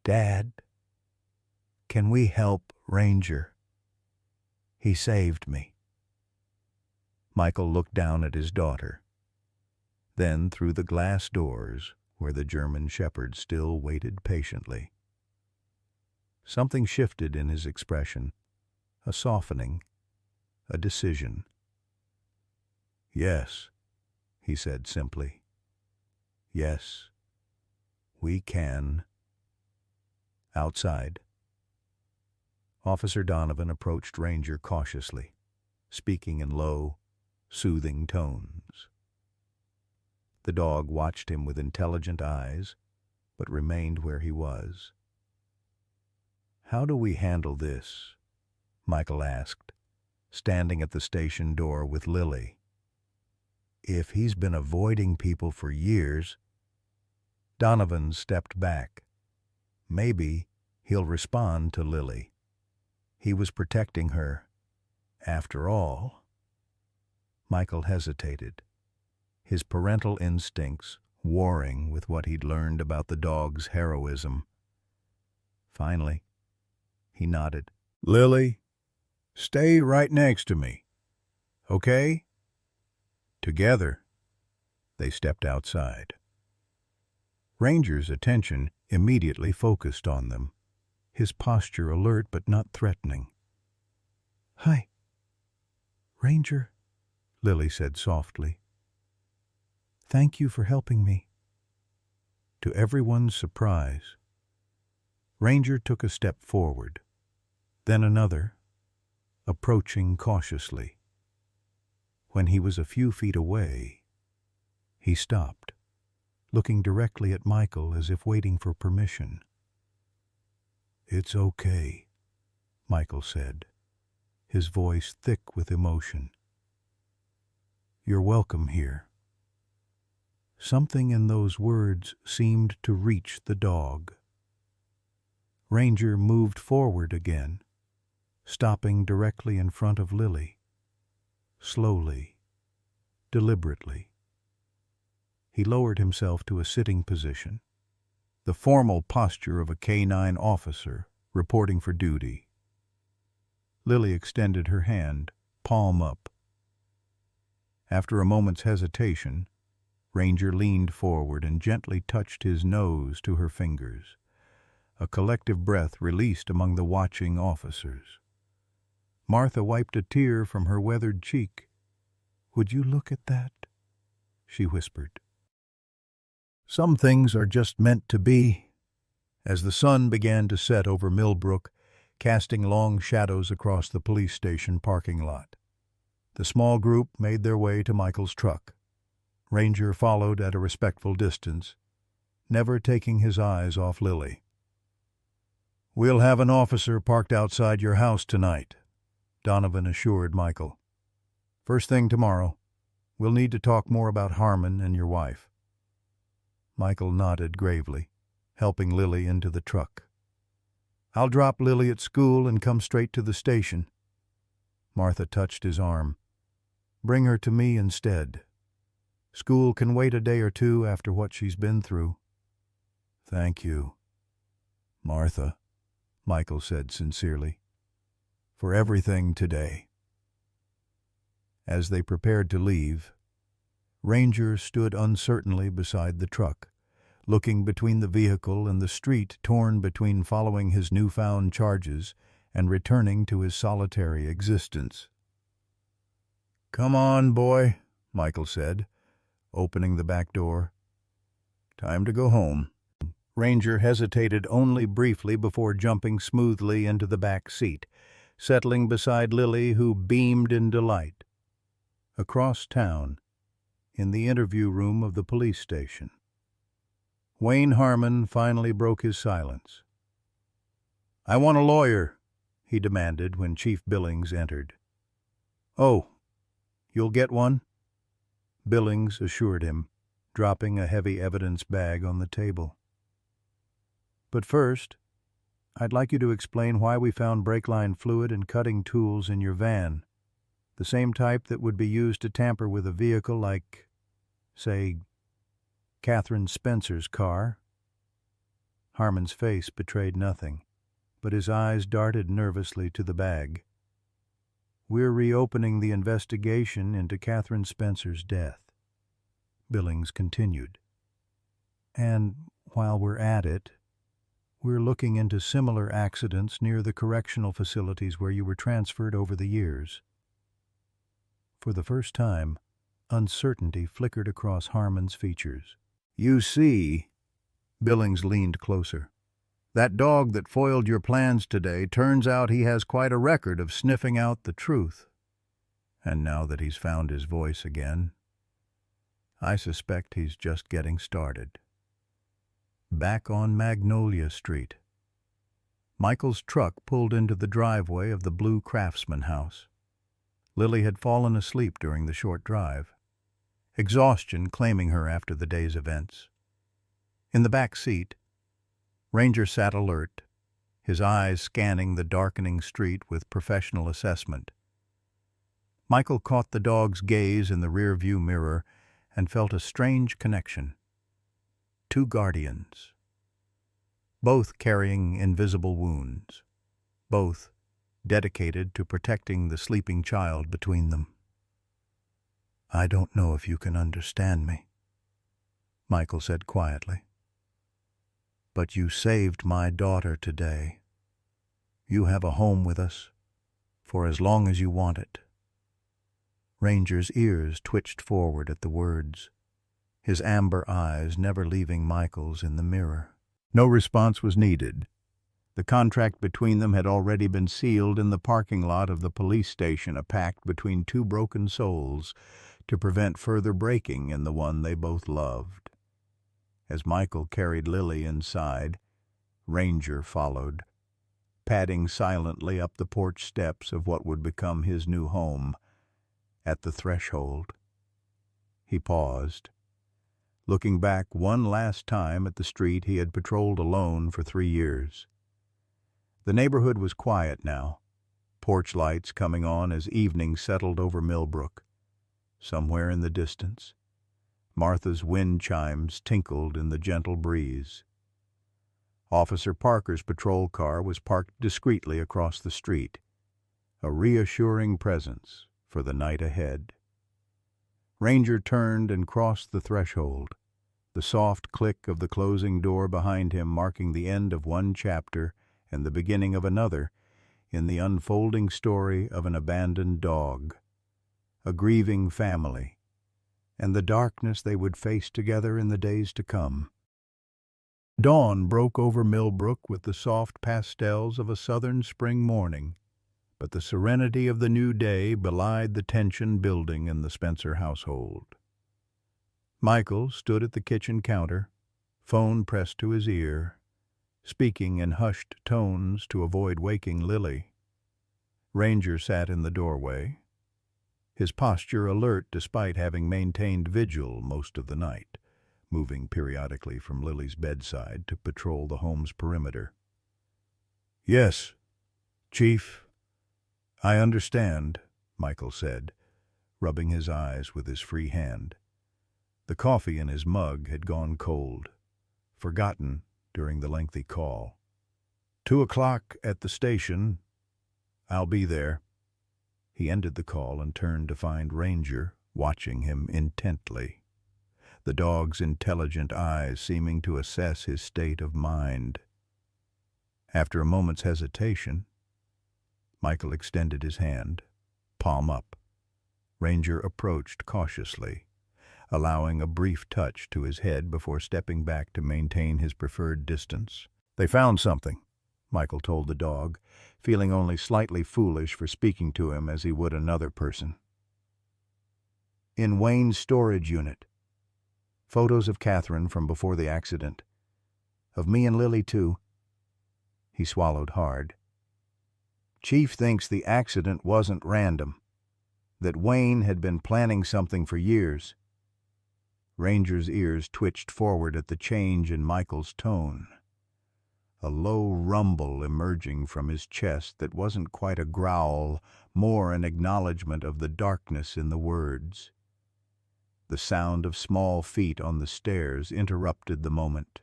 "Dad, can we help Ranger? He saved me." Michael looked down at his daughter, then through the glass doors where the German shepherd still waited patiently. Something shifted in his expression, a softening, a decision. "Yes," he said simply. "Yes, we can." Outside, Officer Donovan approached Ranger cautiously, speaking in low, soothing tones. The dog watched him with intelligent eyes, but remained where he was. "How do we handle this?" Michael asked, standing at the station door with Lily. "If he's been avoiding people for years—" Donovan stepped back. "Maybe he'll respond to Lily. He was protecting her, after all." Michael hesitated, his parental instincts warring with what he'd learned about the dog's heroism. Finally, he nodded. "Lily, stay right next to me, okay?" Together, they stepped outside. Ranger's attention immediately focused on them, his posture alert but not threatening. "Hi, Ranger," Lily said softly. "Thank you for helping me." To everyone's surprise, Ranger took a step forward, then another, approaching cautiously. When he was a few feet away, he stopped, looking directly at Michael as if waiting for permission. "It's okay," Michael said, his voice thick with emotion. "You're welcome here." Something in those words seemed to reach the dog. Ranger moved forward again, stopping directly in front of Lily. Slowly, deliberately. He lowered himself to a sitting position, the formal posture of a K-9 officer reporting for duty. Lily extended her hand, palm up. After a moment's hesitation, Ranger leaned forward and gently touched his nose to her fingers. A collective breath released among the watching officers. Martha wiped a tear from her weathered cheek. "Would you look at that?" she whispered. Some things are just meant to be. As the sun began to set over Millbrook, casting long shadows across the police station parking lot, the small group made their way to Michael's truck. Ranger followed at a respectful distance, never taking his eyes off Lily. "We'll have an officer parked outside your house tonight," Donovan assured Michael. "First thing tomorrow. We'll need to talk more about Harmon and your wife." Michael nodded gravely, helping Lily into the truck. "I'll drop Lily at school and come straight to the station." Martha touched his arm. "Bring her to me instead. School can wait a day or two after what she's been through." "Thank you, Martha," Michael said sincerely, "for everything today." As they prepared to leave, Ranger stood uncertainly beside the truck, looking between the vehicle and the street, torn between following his newfound charges and returning to his solitary existence. "Come on, boy," Michael said, opening the back door. "Time to go home." Ranger hesitated only briefly before jumping smoothly into the back seat, settling beside Lily, who beamed in delight. Across town, in the interview room of the police station, Wayne Harmon finally broke his silence. "I want a lawyer," he demanded when Chief Billings entered. "Oh, you'll get one?" Billings assured him, dropping a heavy evidence bag on the table. "But first, I'd like you to explain why we found brake line fluid and cutting tools in your van, the same type that would be used to tamper with a vehicle like, say, Catherine Spencer's car." Harmon's face betrayed nothing, but his eyes darted nervously to the bag. "We're reopening the investigation into Catherine Spencer's death," Billings continued. "And while we're at it, we're looking into similar accidents near the correctional facilities where you were transferred over the years." For the first time, uncertainty flickered across Harmon's features. "You see," Billings leaned closer, "that dog that foiled your plans today, turns out he has quite a record of sniffing out the truth. And now that he's found his voice again, I suspect he's just getting started." Back on Magnolia Street, Michael's truck pulled into the driveway of the Blue Craftsman house. Lily had fallen asleep during the short drive, exhaustion claiming her after the day's events. In the back seat, Ranger sat alert, his eyes scanning the darkening street with professional assessment. Michael caught the dog's gaze in the rearview mirror and felt a strange connection. Two guardians, both carrying invisible wounds, both dedicated to protecting the sleeping child between them. "I don't know if you can understand me," Michael said quietly, "but you saved my daughter today. You have a home with us for as long as you want it." Ranger's ears twitched forward at the words, his amber eyes never leaving Michael's in the mirror. No response was needed. The contract between them had already been sealed in the parking lot of the police station, a pact between two broken souls to prevent further breaking in the one they both loved. As Michael carried Lily inside, Ranger followed, padding silently up the porch steps of what would become his new home. At the threshold, he paused, looking back one last time at the street he had patrolled alone for 3 years. The neighborhood was quiet now, porch lights coming on as evening settled over Millbrook. Somewhere in the distance, Martha's wind chimes tinkled in the gentle breeze. Officer Parker's patrol car was parked discreetly across the street, a reassuring presence for the night ahead. Ranger turned and crossed the threshold, the soft click of the closing door behind him marking the end of one chapter and the beginning of another in the unfolding story of an abandoned dog, a grieving family, and the darkness they would face together in the days to come. Dawn broke over Millbrook with the soft pastels of a southern spring morning, but the serenity of the new day belied the tension building in the Spencer household. Michael stood at the kitchen counter, phone pressed to his ear, speaking in hushed tones to avoid waking Lily. Ranger sat in the doorway, his posture alert despite having maintained vigil most of the night, moving periodically from Lily's bedside to patrol the home's perimeter. "Yes, Chief, I understand," Michael said, rubbing his eyes with his free hand. The coffee in his mug had gone cold, forgotten during the lengthy call. 2 o'clock at the station. I'll be there. He ended the call and turned to find Ranger watching him intently, the dog's intelligent eyes seeming to assess his state of mind. After a moment's hesitation, Michael extended his hand, palm up. Ranger approached cautiously, allowing a brief touch to his head before stepping back to maintain his preferred distance. "They found something," Michael told the dog, feeling only slightly foolish for speaking to him as he would another person. "In Wayne's storage unit. Photos of Catherine from before the accident. Of me and Lily, too." He swallowed hard. "Chief thinks the accident wasn't random, that Wayne had been planning something for years." Ranger's ears twitched forward at the change in Michael's tone, a low rumble emerging from his chest that wasn't quite a growl, more an acknowledgment of the darkness in the words. The sound of small feet on the stairs interrupted the moment.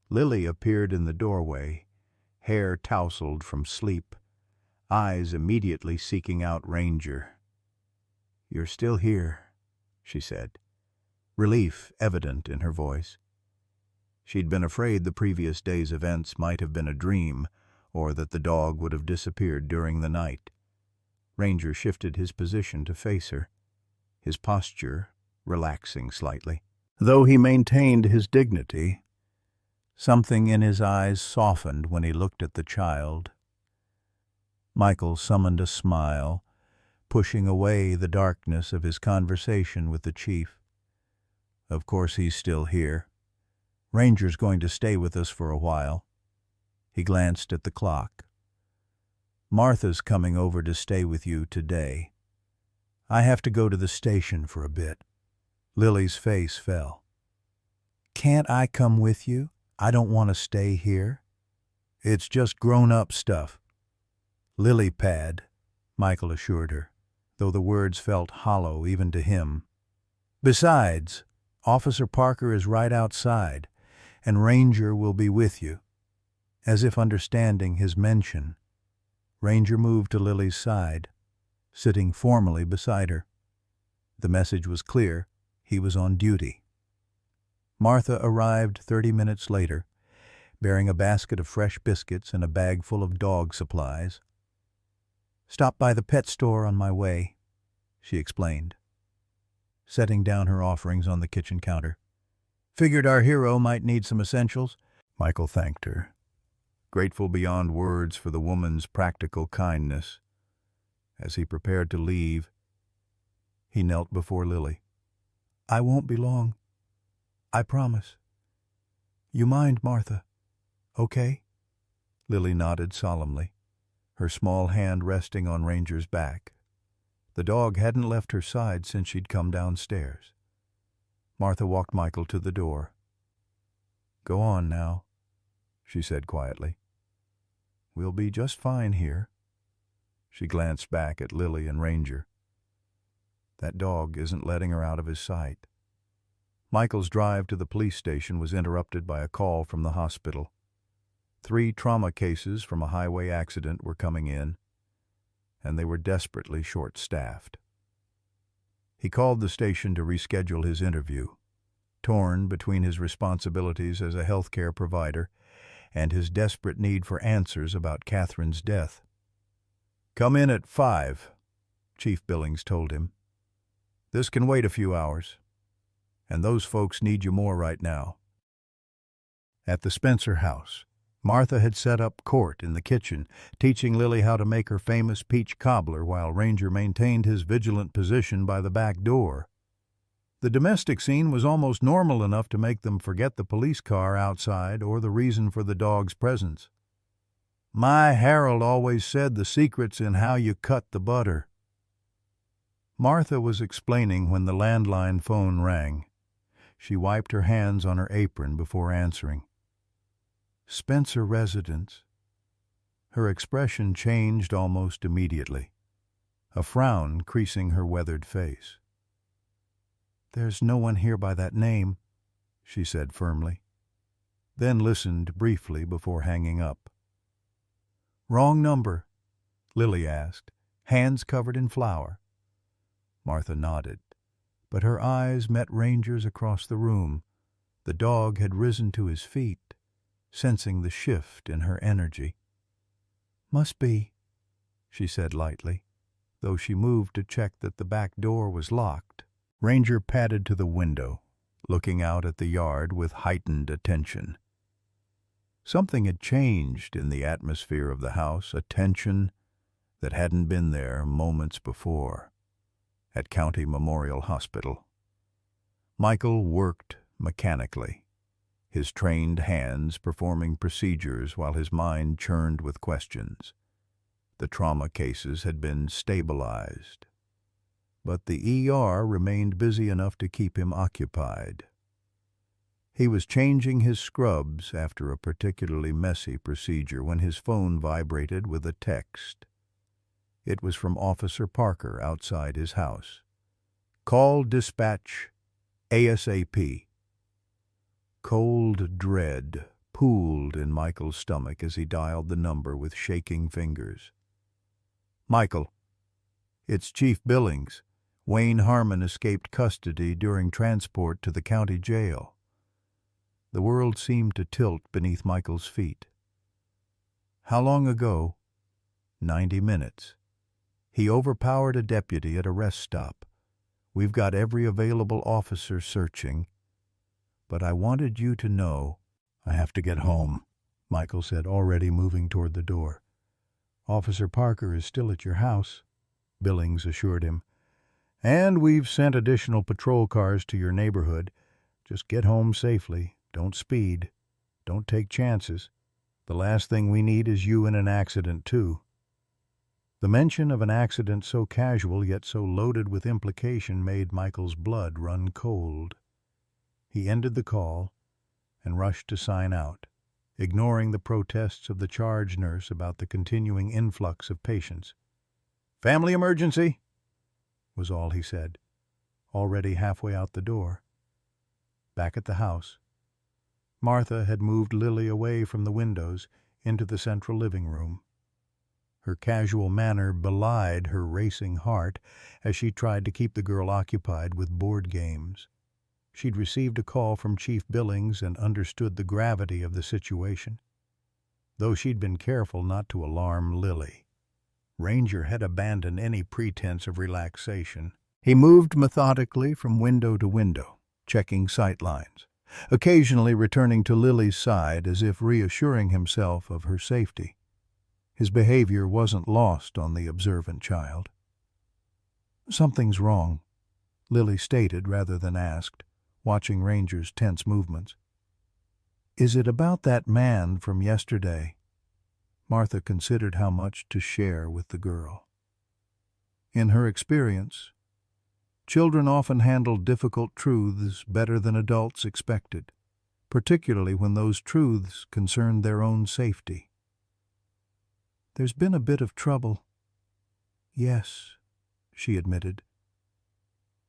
Lily appeared in the doorway, hair tousled from sleep, eyes immediately seeking out Ranger. "You're still here," she said, relief evident in her voice. She'd been afraid the previous day's events might have been a dream, or that the dog would have disappeared during the night. Ranger shifted his position to face her, his posture relaxing slightly. Though he maintained his dignity, something in his eyes softened when he looked at the child. Michael summoned a smile, pushing away the darkness of his conversation with the chief. "Of course he's still here. Ranger's going to stay with us for a while." He glanced at the clock. "Martha's coming over to stay with you today. I have to go to the station for a bit." Lily's face fell. "Can't I come with you? I don't want to stay here." "It's just grown-up stuff." "Lily pad," Michael assured her, though the words felt hollow even to him. "Besides, Officer Parker is right outside, and Ranger will be with you." As if understanding his mention, Ranger moved to Lily's side, sitting formally beside her. The message was clear. He was on duty. Martha arrived 30 minutes later, bearing a basket of fresh biscuits and a bag full of dog supplies. "Stopped by the pet store on my way," she explained, setting down her offerings on the kitchen counter. "Figured our hero might need some essentials." Michael thanked her, grateful beyond words for the woman's practical kindness. As he prepared to leave, he knelt before Lily. "I won't be long. I promise. You mind, Martha? Okay?" Lily nodded solemnly, her small hand resting on Ranger's back. The dog hadn't left her side since she'd come downstairs. Martha walked Michael to the door. "Go on now," she said quietly. "We'll be just fine here." She glanced back at Lily and Ranger. That dog isn't letting her out of his sight. Michael's drive to the police station was interrupted by a call from the hospital. 3 trauma cases from a highway accident were coming in, and they were desperately short-staffed. He called the station to reschedule his interview, torn between his responsibilities as a healthcare provider and his desperate need for answers about Catherine's death. "Come in at 5, Chief Billings told him. "This can wait a few hours, and those folks need you more right now." At the Spencer house, Martha had set up court in the kitchen, teaching Lily how to make her famous peach cobbler while Ranger maintained his vigilant position by the back door. The domestic scene was almost normal enough to make them forget the police car outside or the reason for the dog's presence. "My Harold always said the secret's in how you cut the butter." Martha was explaining when the landline phone rang. She wiped her hands on her apron before answering. "Spencer residence." Her expression changed almost immediately, a frown creasing her weathered face. "There's no one here by that name," she said firmly, then listened briefly before hanging up. "Wrong number?" Lily asked, hands covered in flour. Martha nodded, but her eyes met Ranger's across the room. The dog had risen to his feet, sensing the shift in her energy. "Must be," she said lightly, though she moved to check that the back door was locked. Ranger padded to the window, looking out at the yard with heightened attention. Something had changed in the atmosphere of the house, a tension that hadn't been there moments before at County Memorial Hospital. Michael worked mechanically, his trained hands performing procedures while his mind churned with questions. The trauma cases had been stabilized, but the ER remained busy enough to keep him occupied. He was changing his scrubs after a particularly messy procedure when his phone vibrated with a text. It was from Officer Parker outside his house. "Call dispatch ASAP." Cold dread pooled in Michael's stomach as he dialed the number with shaking fingers. "Michael, it's Chief Billings. Wayne Harmon escaped custody during transport to the county jail." The world seemed to tilt beneath Michael's feet. "How long ago?" 90 minutes. He overpowered a deputy at a rest stop. "We've got every available officer searching. But I wanted you to know—" "I have to get home," Michael said, already moving toward the door. "Officer Parker is still at your house," Billings assured him. "And we've sent additional patrol cars to your neighborhood. Just get home safely. Don't speed. Don't take chances. The last thing we need is you in an accident, too." The mention of an accident so casual yet so loaded with implication made Michael's blood run cold. He ended the call and rushed to sign out, ignoring the protests of the charge nurse about the continuing influx of patients. "Family emergency," was all he said, already halfway out the door. Back at the house, Martha had moved Lily away from the windows into the central living room. Her casual manner belied her racing heart as she tried to keep the girl occupied with board games. She'd received a call from Chief Billings and understood the gravity of the situation, though she'd been careful not to alarm Lily. Ranger had abandoned any pretense of relaxation. He moved methodically from window to window, checking sight lines, occasionally returning to Lily's side as if reassuring himself of her safety. His behavior wasn't lost on the observant child. "Something's wrong," Lily stated rather than asked, watching Ranger's tense movements. "Is it about that man from yesterday?" Martha considered how much to share with the girl. In her experience, children often handle difficult truths better than adults expected, particularly when those truths concern their own safety. "There's been a bit of trouble." "Yes," she admitted.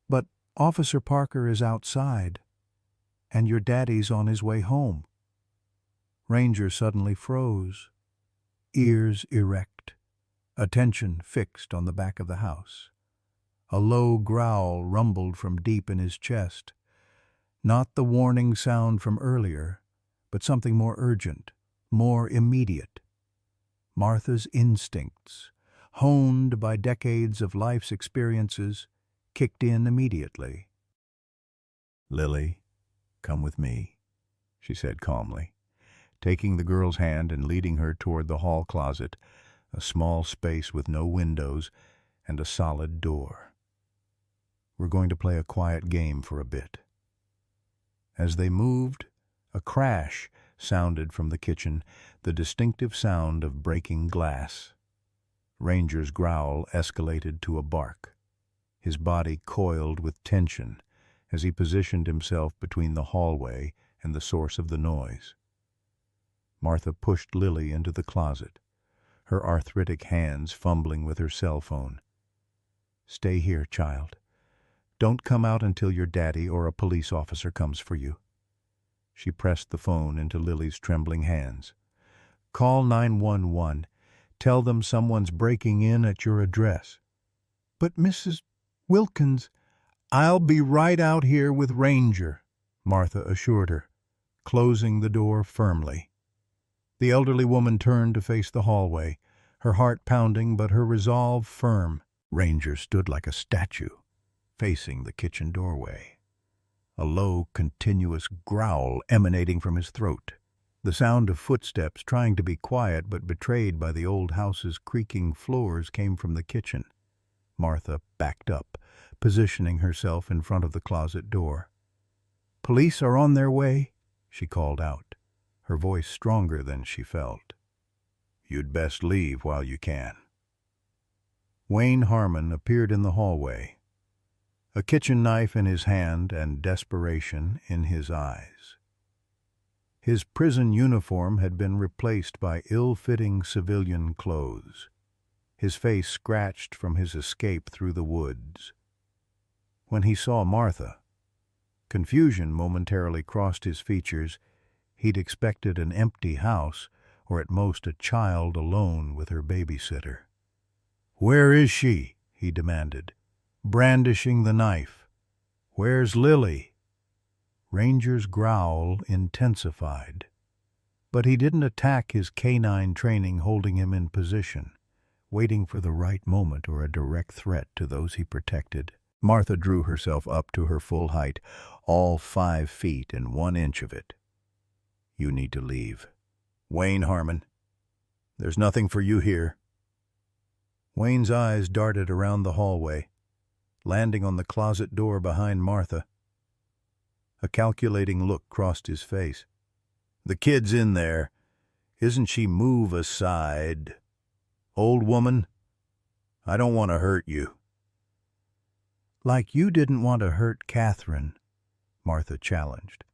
"But Officer Parker is outside, and your daddy's on his way home." Ranger suddenly froze, ears erect, attention fixed on the back of the house. A low growl rumbled from deep in his chest, not the warning sound from earlier, but something more urgent, more immediate. Martha's instincts, honed by decades of life's experiences, kicked in immediately. "Lily, come with me," she said calmly, taking the girl's hand and leading her toward the hall closet, a small space with no windows and a solid door. "We're going to play a quiet game for a bit." As they moved, a crash sounded from the kitchen, the distinctive sound of breaking glass. Ranger's growl escalated to a bark. His body coiled with tension as he positioned himself between the hallway and the source of the noise. Martha pushed Lily into the closet, her arthritic hands fumbling with her cell phone. "Stay here, child. Don't come out until your daddy or a police officer comes for you." She pressed the phone into Lily's trembling hands. "Call 911. Tell them someone's breaking in at your address." "But Mrs. Wilkins—" "I'll be right out here with Ranger," Martha assured her, closing the door firmly. The elderly woman turned to face the hallway, her heart pounding but her resolve firm. Ranger stood like a statue, facing the kitchen doorway, a low, continuous growl emanating from his throat. The sound of footsteps, trying to be quiet but betrayed by the old house's creaking floors, came from the kitchen. Martha backed up, positioning herself in front of the closet door. "Police are on their way," she called out, her voice stronger than she felt. "You'd best leave while you can." Wayne Harmon appeared in the hallway, a kitchen knife in his hand and desperation in his eyes. His prison uniform had been replaced by ill-fitting civilian clothes, his face scratched from his escape through the woods. When he saw Martha, confusion momentarily crossed his features. He'd expected an empty house, or at most a child alone with her babysitter. "Where is she?" he demanded, brandishing the knife. "Where's Lily?" Ranger's growl intensified, but he didn't attack, his canine training holding him in position, waiting for the right moment or a direct threat to those he protected. Martha drew herself up to her full height, all 5 feet and 1 inch of it. "You need to leave. Wayne Harmon, there's nothing for you here." Wayne's eyes darted around the hallway, landing on the closet door behind Martha. A calculating look crossed his face. "The kid's in there. Isn't she? Move aside. Old woman, I don't want to hurt you." "Like you didn't want to hurt Catherine," Martha challenged,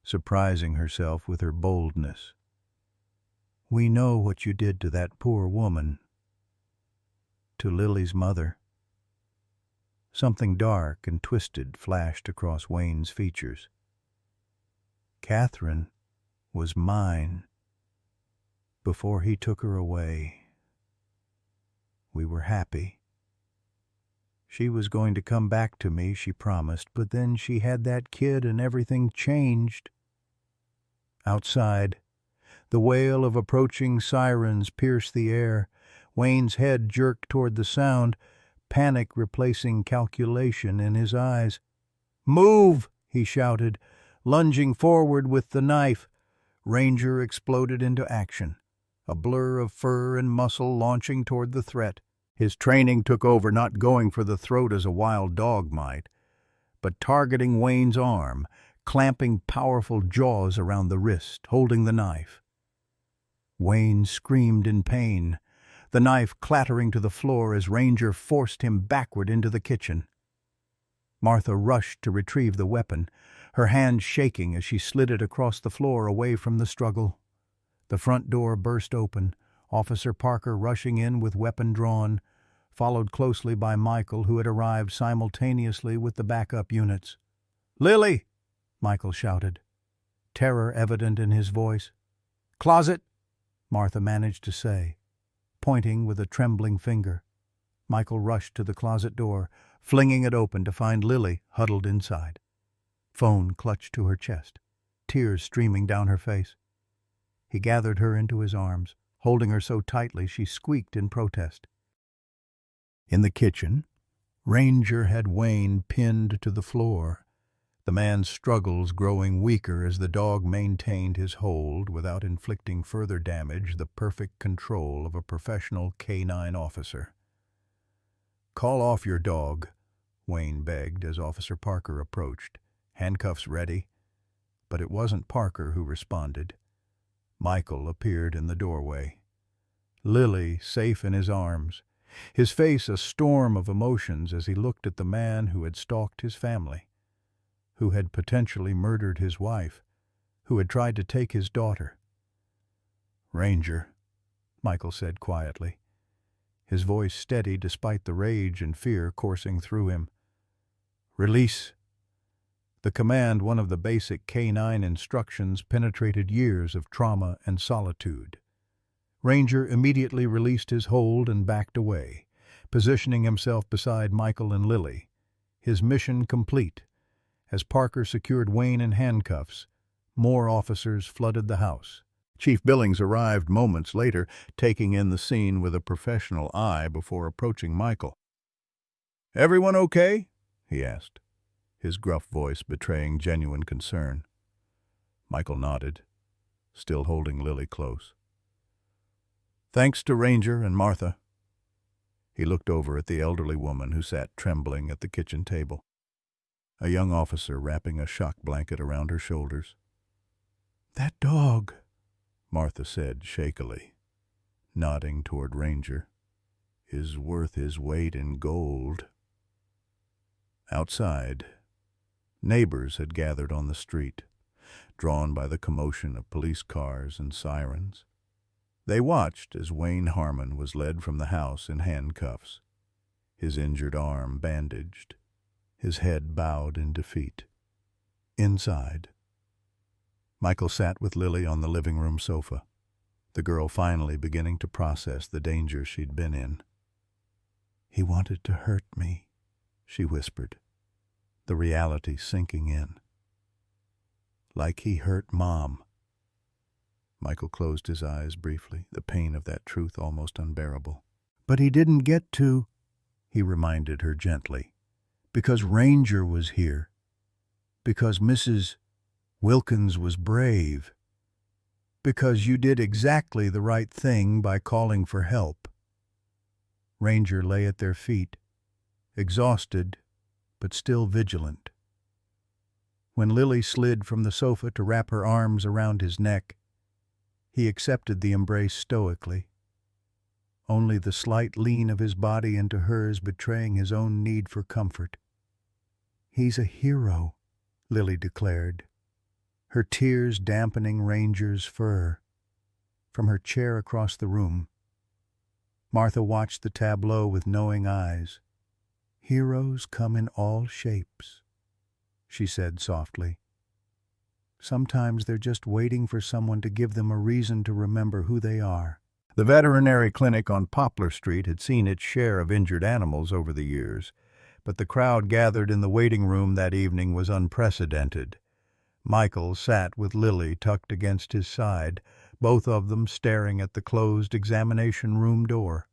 surprising herself with her boldness. "We know what you did to that poor woman, to Lily's mother." Something dark and twisted flashed across Wayne's features. "Catherine was mine before he took her away. We were happy. She was going to come back to me, she promised, but then she had that kid and everything changed." Outside, the wail of approaching sirens pierced the air. Wayne's head jerked toward the sound, panic replacing calculation in his eyes. "Move!" he shouted, lunging forward with the knife. Ranger exploded into action, a blur of fur and muscle launching toward the threat. His training took over, not going for the throat as a wild dog might, but targeting Wayne's arm, clamping powerful jaws around the wrist, holding the knife. Wayne screamed in pain, the knife clattering to the floor as Ranger forced him backward into the kitchen. Martha rushed to retrieve the weapon, her hand shaking as she slid it across the floor away from the struggle. The front door burst open, Officer Parker rushing in with weapon drawn, followed closely by Michael, who had arrived simultaneously with the backup units. "Lily!" Michael shouted, terror evident in his voice. "Closet!" Martha managed to say, pointing with a trembling finger. Michael rushed to the closet door, flinging it open to find Lily huddled inside. Phone clutched to her chest, tears streaming down her face. He gathered her into his arms, holding her so tightly she squeaked in protest. In the kitchen, Ranger had Wayne pinned to the floor, the man's struggles growing weaker as the dog maintained his hold without inflicting further damage, the perfect control of a professional canine officer. "Call off your dog," Wayne begged as Officer Parker approached, handcuffs ready. But it wasn't Parker who responded. Michael appeared in the doorway, Lily safe in his arms, his face a storm of emotions as he looked at the man who had stalked his family, who had potentially murdered his wife, who had tried to take his daughter. "Ranger," Michael said quietly, his voice steady despite the rage and fear coursing through him. "Release." The command, one of the basic canine instructions, penetrated years of trauma and solitude. Ranger immediately released his hold and backed away, positioning himself beside Michael and Lily. His mission complete. As Parker secured Wayne in handcuffs, more officers flooded the house. Chief Billings arrived moments later, taking in the scene with a professional eye before approaching Michael. "Everyone okay?" he asked, his gruff voice betraying genuine concern. Michael nodded, still holding Lily close. "Thanks to Ranger and Martha." He looked over at the elderly woman who sat trembling at the kitchen table, a young officer wrapping a shock blanket around her shoulders. "That dog," Martha said shakily, nodding toward Ranger, "is worth his weight in gold." Outside, neighbors had gathered on the street, drawn by the commotion of police cars and sirens. They watched as Wayne Harmon was led from the house in handcuffs, his injured arm bandaged, his head bowed in defeat. Inside, Michael sat with Lily on the living room sofa, the girl finally beginning to process the danger she'd been in. "He wanted to hurt me," she whispered, the reality sinking in. "Like he hurt Mom." Michael closed his eyes briefly, the pain of that truth almost unbearable. "But he didn't get to," he reminded her gently, "because Ranger was here, because Mrs. Wilkins was brave, because you did exactly the right thing by calling for help." Ranger lay at their feet, exhausted but still vigilant. When Lily slid from the sofa to wrap her arms around his neck, he accepted the embrace stoically, only the slight lean of his body into hers betraying his own need for comfort. "He's a hero," Lily declared, her tears dampening Ranger's fur. From her chair across the room, Martha watched the tableau with knowing eyes. "Heroes come in all shapes," she said softly. "Sometimes they're just waiting for someone to give them a reason to remember who they are." The veterinary clinic on Poplar Street had seen its share of injured animals over the years, but the crowd gathered in the waiting room that evening was unprecedented. Michael sat with Lily tucked against his side, both of them staring at the closed examination room door.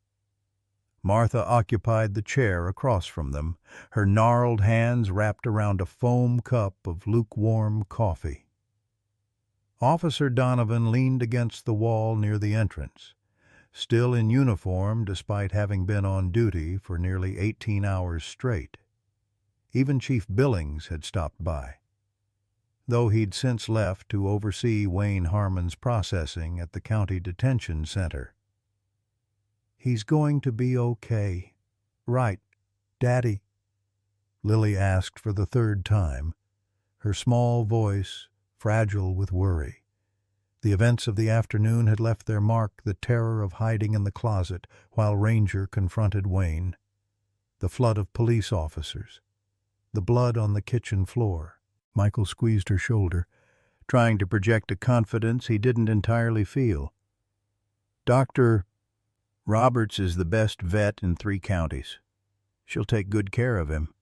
Martha occupied the chair across from them, her gnarled hands wrapped around a foam cup of lukewarm coffee. Officer Donovan leaned against the wall near the entrance, still in uniform despite having been on duty for nearly 18 hours straight. Even Chief Billings had stopped by, though he'd since left to oversee Wayne Harmon's processing at the county detention center. "He's going to be okay, right, Daddy?" Lily asked for the third time, her small voice fragile with worry. The events of the afternoon had left their mark, the terror of hiding in the closet while Ranger confronted Wayne, the flood of police officers, the blood on the kitchen floor. Michael squeezed her shoulder, trying to project a confidence he didn't entirely feel. "Dr. Roberts is the best vet in 3 counties. She'll take good care of him."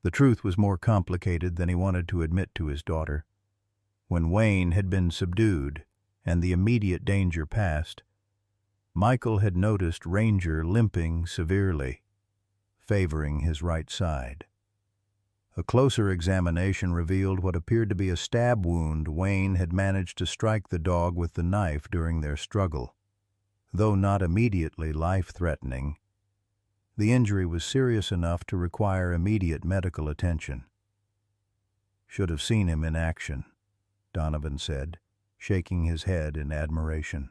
The truth was more complicated than he wanted to admit to his daughter. When Wayne had been subdued and the immediate danger passed, Michael had noticed Ranger limping severely, favoring his right side. A closer examination revealed what appeared to be a stab wound Wayne had managed to strike the dog with the knife during their struggle. Though not immediately life-threatening, the injury was serious enough to require immediate medical attention. "Should have seen him in action," Donovan said, shaking his head in admiration.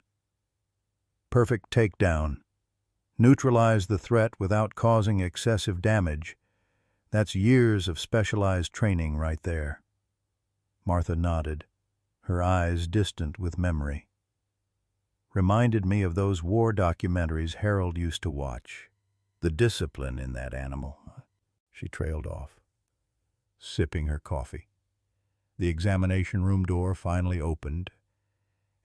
"Perfect takedown. Neutralize the threat without causing excessive damage. That's years of specialized training right there." Martha nodded, her eyes distant with memory. "Reminded me of those war documentaries Harold used to watch. The discipline in that animal." She trailed off, sipping her coffee. The examination room door finally opened,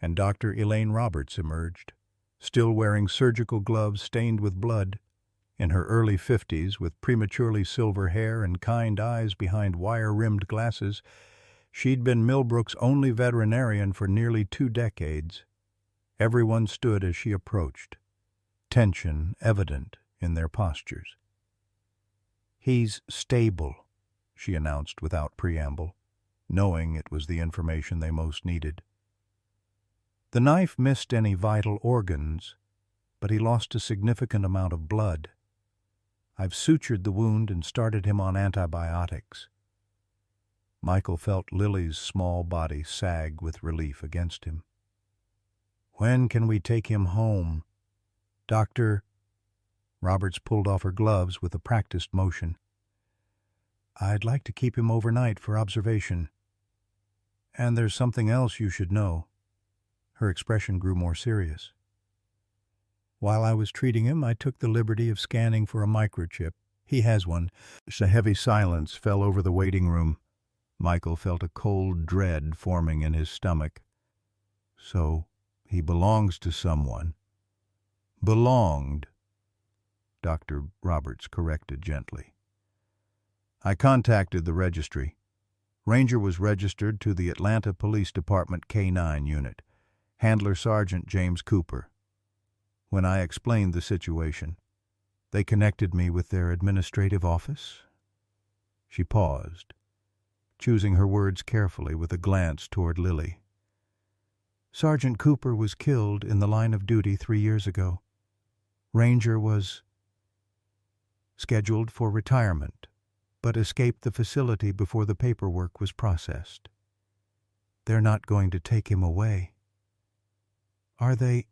and Dr. Elaine Roberts emerged, still wearing surgical gloves stained with blood. In her early 50s, with prematurely silver hair and kind eyes behind wire-rimmed glasses, she'd been Millbrook's only veterinarian for nearly 2 decades. Everyone stood as she approached, tension evident in their postures. "He's stable," she announced without preamble, knowing it was the information they most needed. The knife missed any vital organs, but he lost a significant amount of blood. I've sutured the wound and started him on antibiotics. Michael felt Lily's small body sag with relief against him. "When can we take him home? Doctor—" Roberts pulled off her gloves with a practiced motion. "I'd like to keep him overnight for observation. And there's something else you should know." Her expression grew more serious. "While I was treating him, I took the liberty of scanning for a microchip. He has one." A heavy silence fell over the waiting room. Michael felt a cold dread forming in his stomach. "So, he belongs to someone." "Belonged," Dr. Roberts corrected gently. "I contacted the registry. Ranger was registered to the Atlanta Police Department K-9 unit, Handler Sergeant James Cooper. When I explained the situation, they connected me with their administrative office." She paused, choosing her words carefully with a glance toward Lily. "Sergeant Cooper was killed in the line of duty 3 years ago. Ranger was scheduled for retirement, but escaped the facility before the paperwork was processed. They're not going to take him away." "Are they?"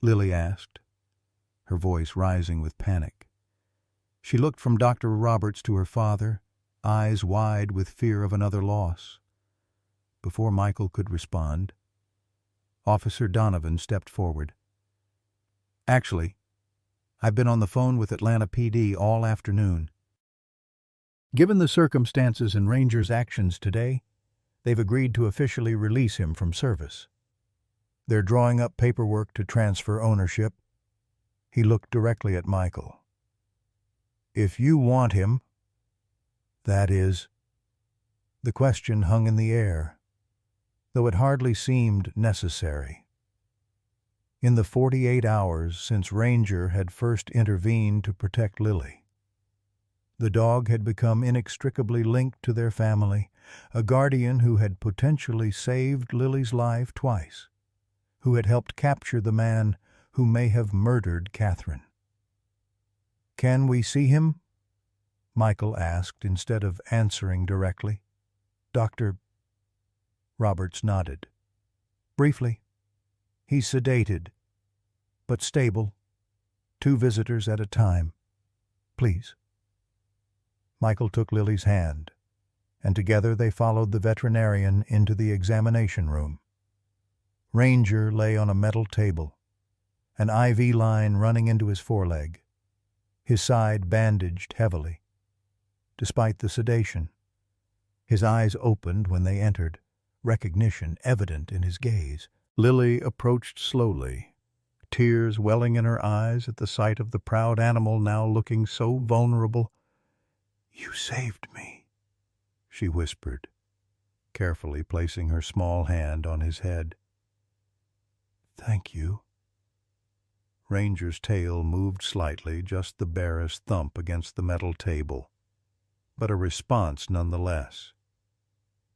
Lily asked, her voice rising with panic. She looked from Dr. Roberts to her father, eyes wide with fear of another loss. Before Michael could respond, Officer Donovan stepped forward. "Actually, I've been on the phone with Atlanta PD all afternoon. Given the circumstances and Ranger's actions today, they've agreed to officially release him from service. They're drawing up paperwork to transfer ownership." He looked directly at Michael. "If you want him, that is—" The question hung in the air, though it hardly seemed necessary. In the 48 hours since Ranger had first intervened to protect Lily, the dog had become inextricably linked to their family, a guardian who had potentially saved Lily's life twice, who had helped capture the man who may have murdered Catherine. "Can we see him?" Michael asked instead of answering directly. Dr. Roberts nodded. "Briefly. He's sedated, but stable. 2 visitors at a time. Please." Michael took Lily's hand, and together they followed the veterinarian into the examination room. Ranger lay on a metal table, an IV line running into his foreleg, his side bandaged heavily. Despite the sedation, his eyes opened when they entered, recognition evident in his gaze. Lily approached slowly, tears welling in her eyes at the sight of the proud animal now looking so vulnerable. "You saved me," she whispered, carefully placing her small hand on his head. "Thank you." Ranger's tail moved slightly, just the barest thump against the metal table, but a response nonetheless.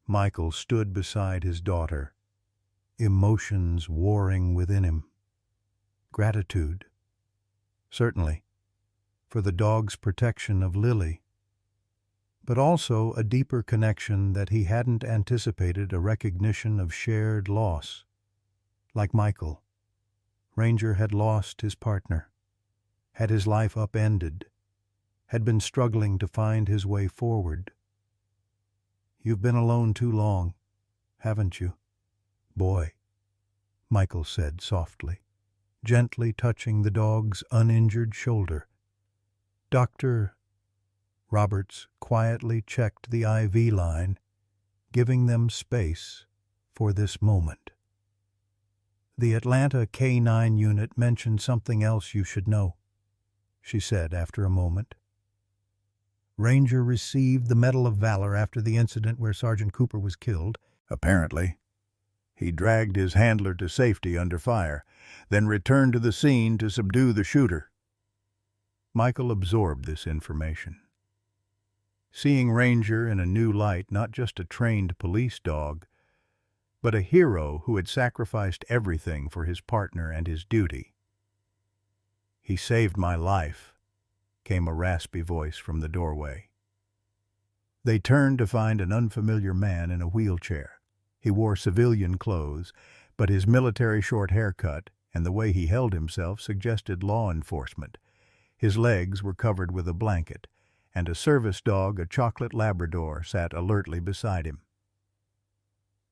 Michael stood beside his daughter, emotions warring within him. Gratitude, certainly, for the dog's protection of Lily, but also a deeper connection that he hadn't anticipated, a recognition of shared loss. Like Michael, Ranger had lost his partner, had his life upended, had been struggling to find his way forward. "You've been alone too long, haven't you, boy?" Michael said softly, gently touching the dog's uninjured shoulder. Dr. Roberts quietly checked the IV line, giving them space for this moment. The Atlanta K-9 unit mentioned something else you should know, she said after a moment. Ranger received the Medal of Valor after the incident where Sergeant Cooper was killed. Apparently, he dragged his handler to safety under fire, then returned to the scene to subdue the shooter. Michael absorbed this information. Seeing Ranger in a new light, not just a trained police dog, but a hero who had sacrificed everything for his partner and his duty. "He saved my life," came a raspy voice from the doorway. They turned to find an unfamiliar man in a wheelchair. He wore civilian clothes, but his military short haircut and the way he held himself suggested law enforcement. His legs were covered with a blanket, and a service dog, a chocolate Labrador, sat alertly beside him.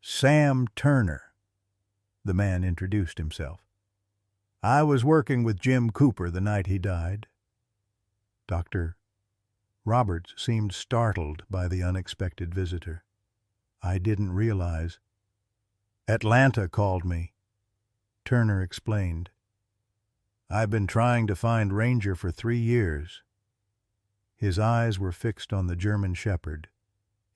"Sam Turner," the man introduced himself. "I was working with Jim Cooper the night he died." Dr. Roberts seemed startled by the unexpected visitor. "I didn't realize." "Atlanta called me," Turner explained. "I've been trying to find Ranger for 3 years." His eyes were fixed on the German Shepherd,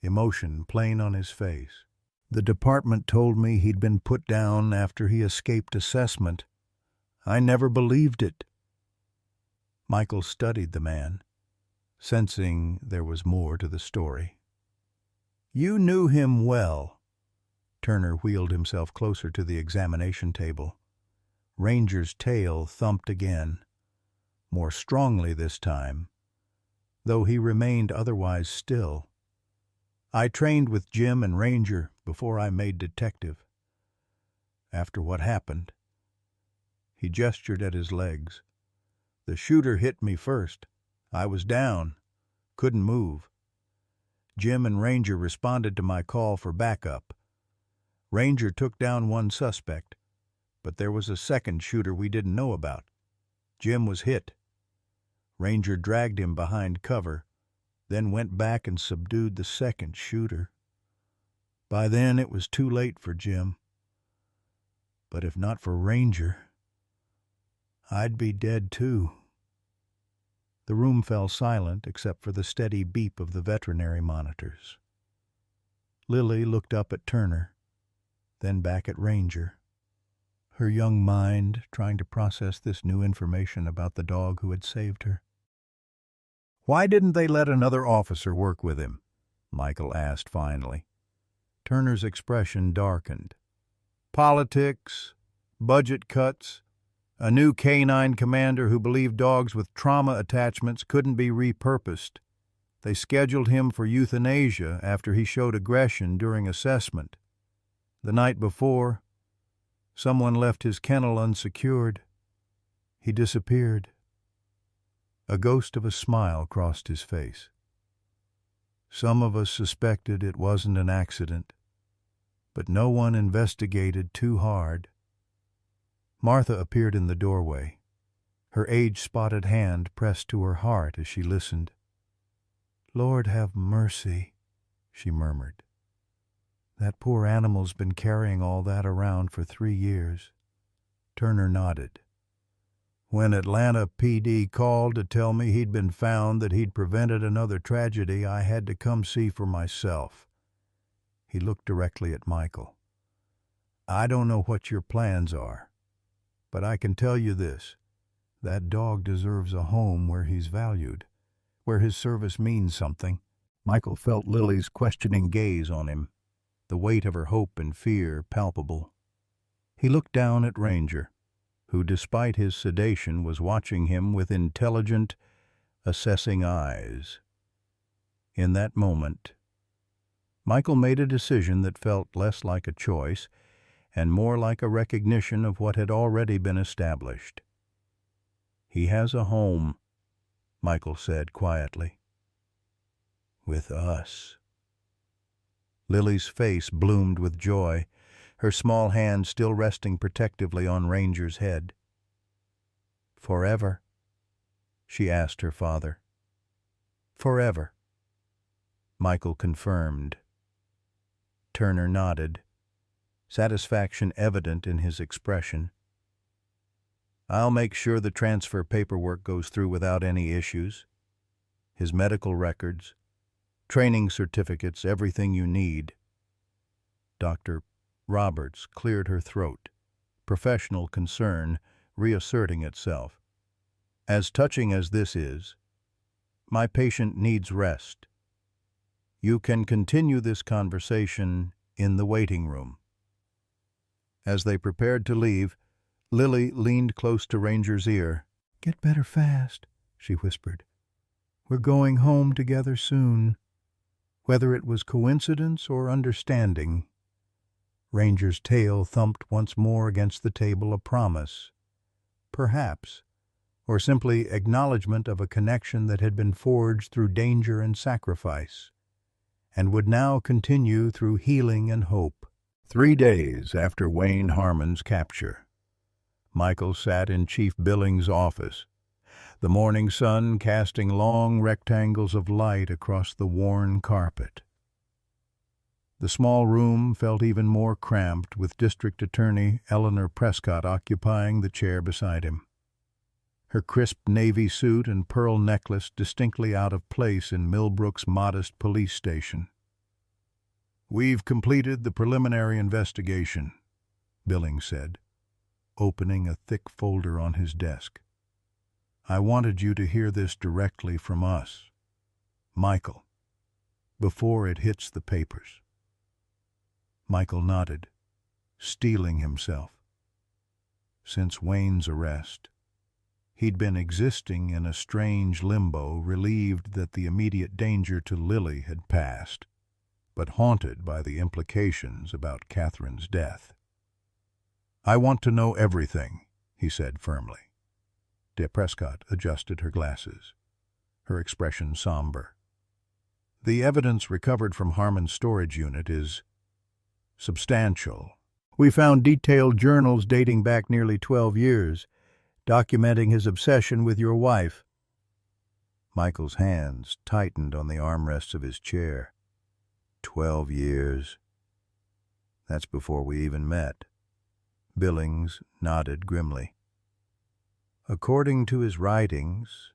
emotion plain on his face. "The department told me he'd been put down after he escaped assessment. I never believed it." Michael studied the man, sensing there was more to the story. "You knew him well." Turner wheeled himself closer to the examination table. Ranger's tail thumped again, more strongly this time, though he remained otherwise still. "I trained with Jim and Ranger before I made detective. After what happened," he gestured at his legs, "the shooter hit me first. I was down, couldn't move. Jim and Ranger responded to my call for backup. Ranger took down one suspect, but there was a second shooter we didn't know about. Jim was hit. Ranger dragged him behind cover, then went back and subdued the second shooter. By then it was too late for Jim. But if not for Ranger, I'd be dead too." The room fell silent except for the steady beep of the veterinary monitors. Lily looked up at Turner, then back at Ranger, her young mind trying to process this new information about the dog who had saved her. "Why didn't they let another officer work with him?" Michael asked finally. Turner's expression darkened. "Politics, budget cuts, a new K-9 commander who believed dogs with trauma attachments couldn't be repurposed. They scheduled him for euthanasia after he showed aggression during assessment. The night before, someone left his kennel unsecured. He disappeared." A ghost of a smile crossed his face. "Some of us suspected it wasn't an accident, but no one investigated too hard." Martha appeared in the doorway, her age-spotted hand pressed to her heart as she listened. "Lord have mercy," she murmured. "That poor animal's been carrying all that around for 3 years. Turner nodded. "When Atlanta PD called to tell me he'd been found, that he'd prevented another tragedy, I had to come see for myself." He looked directly at Michael. "I don't know what your plans are, but I can tell you this. That dog deserves a home where he's valued, where his service means something." Michael felt Lily's questioning gaze on him, the weight of her hope and fear palpable. He looked down at Ranger, who, despite his sedation, was watching him with intelligent, assessing eyes. In that moment, Michael made a decision that felt less like a choice and more like a recognition of what had already been established. "He has a home," Michael said quietly. "With us." Lily's face bloomed with joy, her small hand still resting protectively on Ranger's head. "Forever?" she asked her father. "Forever," Michael confirmed. Turner nodded, satisfaction evident in his expression. "I'll make sure the transfer paperwork goes through without any issues. His medical records, training certificates, everything you need." Dr. Roberts cleared her throat, professional concern reasserting itself. "As touching as this is, my patient needs rest. You can continue this conversation in the waiting room." As they prepared to leave, Lily leaned close to Ranger's ear. "Get better fast," she whispered. "We're going home together soon." Whether it was coincidence or understanding, Ranger's tail thumped once more against the table, a promise, perhaps, or simply acknowledgment of a connection that had been forged through danger and sacrifice, and would now continue through healing and hope. 3 days after Wayne Harmon's capture, Michael sat in Chief Billings' office, the morning sun casting long rectangles of light across the worn carpet. The small room felt even more cramped, with District Attorney Eleanor Prescott occupying the chair beside him, her crisp navy suit and pearl necklace distinctly out of place in Millbrook's modest police station. "We've completed the preliminary investigation," Billings said, opening a thick folder on his desk. "I wanted you to hear this directly from us, Michael, before it hits the papers." Michael nodded, steeling himself. Since Wayne's arrest, he'd been existing in a strange limbo, relieved that the immediate danger to Lily had passed, but haunted by the implications about Catherine's death. "I want to know everything," he said firmly. De Prescott adjusted her glasses, her expression somber. "The evidence recovered from Harmon's storage unit is substantial. We found detailed journals dating back nearly 12 years, documenting his obsession with your wife." Michael's hands tightened on the armrests of his chair. 12 years. That's before we even met. Billings nodded grimly. "According to his writings,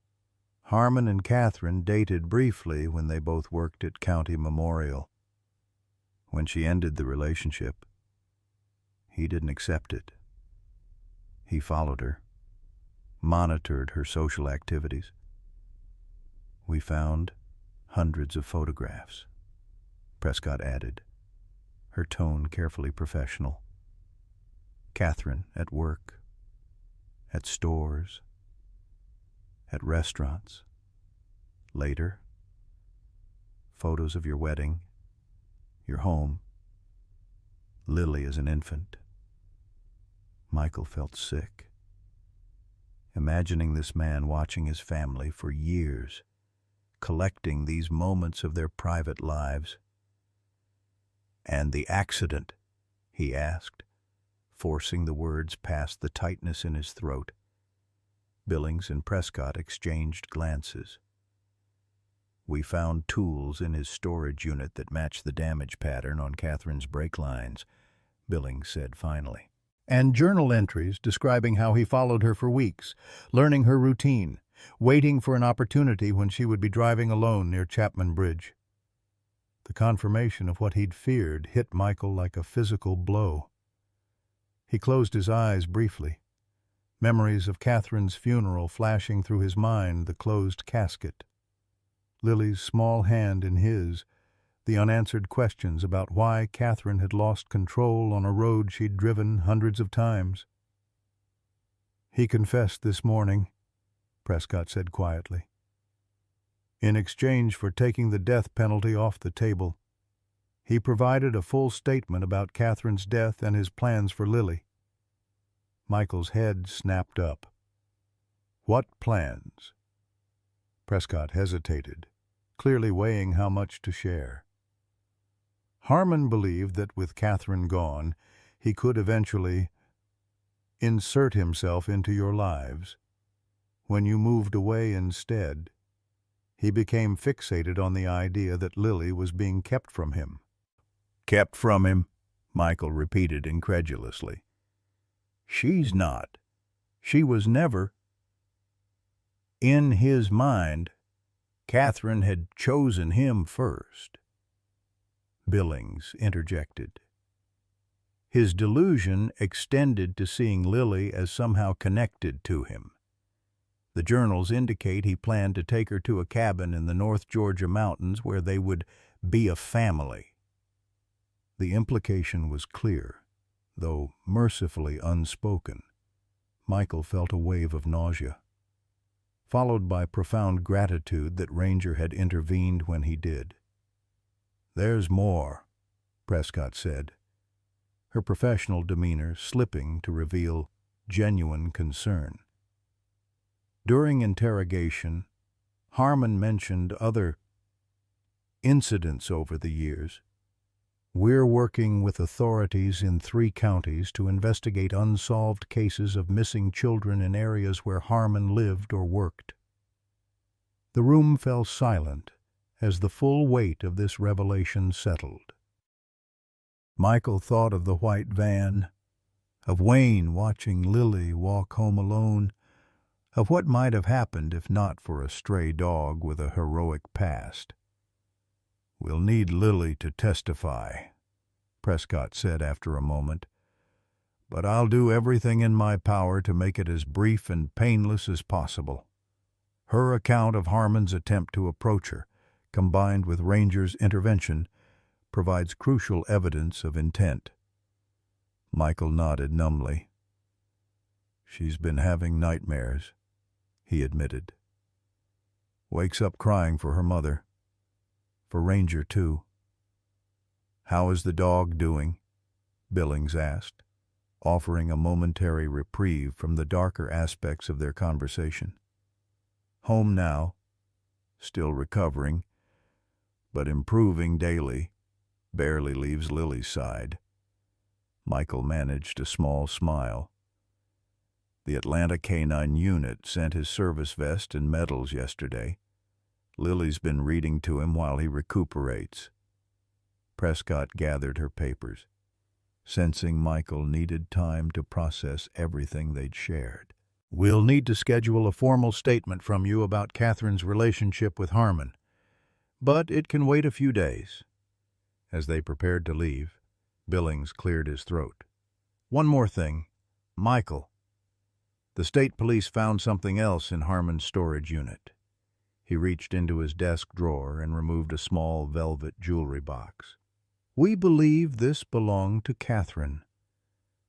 Harmon and Catherine dated briefly when they both worked at County Memorial. When she ended the relationship, he didn't accept it. He followed her, monitored her social activities. We found hundreds of photographs," Prescott added, her tone carefully professional. "Catherine at work, at stores, at restaurants. Later, photos of your wedding, your home, Lily as an infant." Michael felt sick, imagining this man watching his family for years, collecting these moments of their private lives. "And the accident?" he asked, forcing the words past the tightness in his throat. Billings and Prescott exchanged glances. "We found tools in his storage unit that matched the damage pattern on Catherine's brake lines," Billings said finally. "And journal entries describing how he followed her for weeks, learning her routine, waiting for an opportunity when she would be driving alone near Chapman Bridge." The confirmation of what he'd feared hit Michael like a physical blow. He closed his eyes briefly, memories of Catherine's funeral flashing through his mind, the closed casket, Lily's small hand in his, the unanswered questions about why Catherine had lost control on a road she'd driven hundreds of times. "He confessed this morning," Prescott said quietly. "In exchange for taking the death penalty off the table, he provided a full statement about Catherine's death and his plans for Lily." Michael's head snapped up. "What plans?" Prescott hesitated, clearly weighing how much to share. "Harmon believed that with Catherine gone, he could eventually insert himself into your lives. When you moved away instead, he became fixated on the idea that Lily was being kept from him." "Kept from him?" Michael repeated incredulously. She's not. She was never. In his mind, Catherine had chosen him first. Billings interjected. His delusion extended to seeing Lily as somehow connected to him. The journals indicate he planned to take her to a cabin in the North Georgia mountains where they would be a family. The implication was clear, though mercifully unspoken. Michael felt a wave of nausea, followed by profound gratitude that Ranger had intervened when he did. "There's more," Prescott said, her professional demeanor slipping to reveal genuine concern. During interrogation, Harmon mentioned other incidents over the years. "We're working with authorities in 3 counties to investigate unsolved cases of missing children in areas where Harmon lived or worked." The room fell silent as the full weight of this revelation settled. Michael thought of the white van, of Wayne watching Lily walk home alone, of what might have happened if not for a stray dog with a heroic past. "We'll need Lily to testify," Prescott said after a moment, "but I'll do everything in my power to make it as brief and painless as possible." Her account of Harmon's attempt to approach her, combined with Ranger's intervention, provides crucial evidence of intent. Michael nodded numbly. "She's been having nightmares," he admitted. "Wakes up crying for her mother. For Ranger, too." "How is the dog doing?" Billings asked, offering a momentary reprieve from the darker aspects of their conversation. "Home now, still recovering, but improving daily. Barely leaves Lily's side." Michael managed a small smile. "The Atlanta Canine Unit sent his service vest and medals yesterday. Lily's been reading to him while he recuperates." Prescott gathered her papers, sensing Michael needed time to process everything they'd shared. "We'll need to schedule a formal statement from you about Catherine's relationship with Harmon, but it can wait a few days." As they prepared to leave, Billings cleared his throat. "One more thing. Michael, the state police found something else in Harmon's storage unit." He reached into his desk drawer and removed a small velvet jewelry box. "We believe this belonged to Catherine."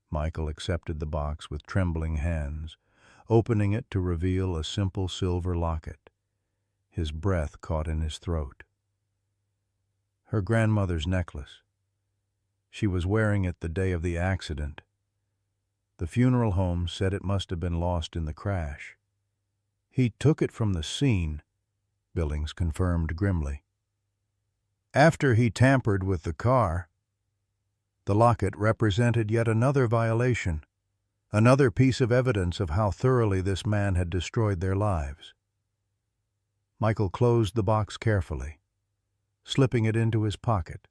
Michael accepted the box with trembling hands, opening it to reveal a simple silver locket. His breath caught in his throat. Her grandmother's necklace. She was wearing it the day of the accident. The funeral home said it must have been lost in the crash. "He took it from the scene," Billings confirmed grimly. "After he tampered with the car." The locket represented yet another violation, another piece of evidence of how thoroughly this man had destroyed their lives. Michael closed the box carefully, slipping it into his pocket.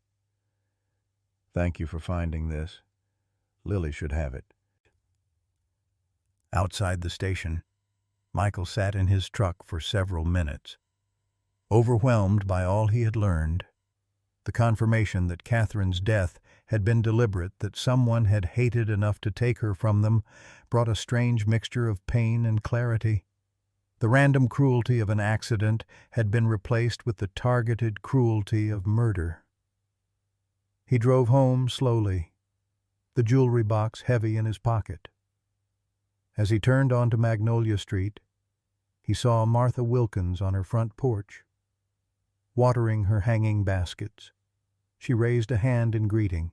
"Thank you for finding this. Lily should have it." Outside the station, Michael sat in his truck for several minutes, overwhelmed by all he had learned. The confirmation that Catherine's death had been deliberate, that someone had hated enough to take her from them, brought a strange mixture of pain and clarity. The random cruelty of an accident had been replaced with the targeted cruelty of murder. He drove home slowly, the jewelry box heavy in his pocket. As he turned onto Magnolia Street, he saw Martha Wilkins on her front porch, watering her hanging baskets. She raised a hand in greeting,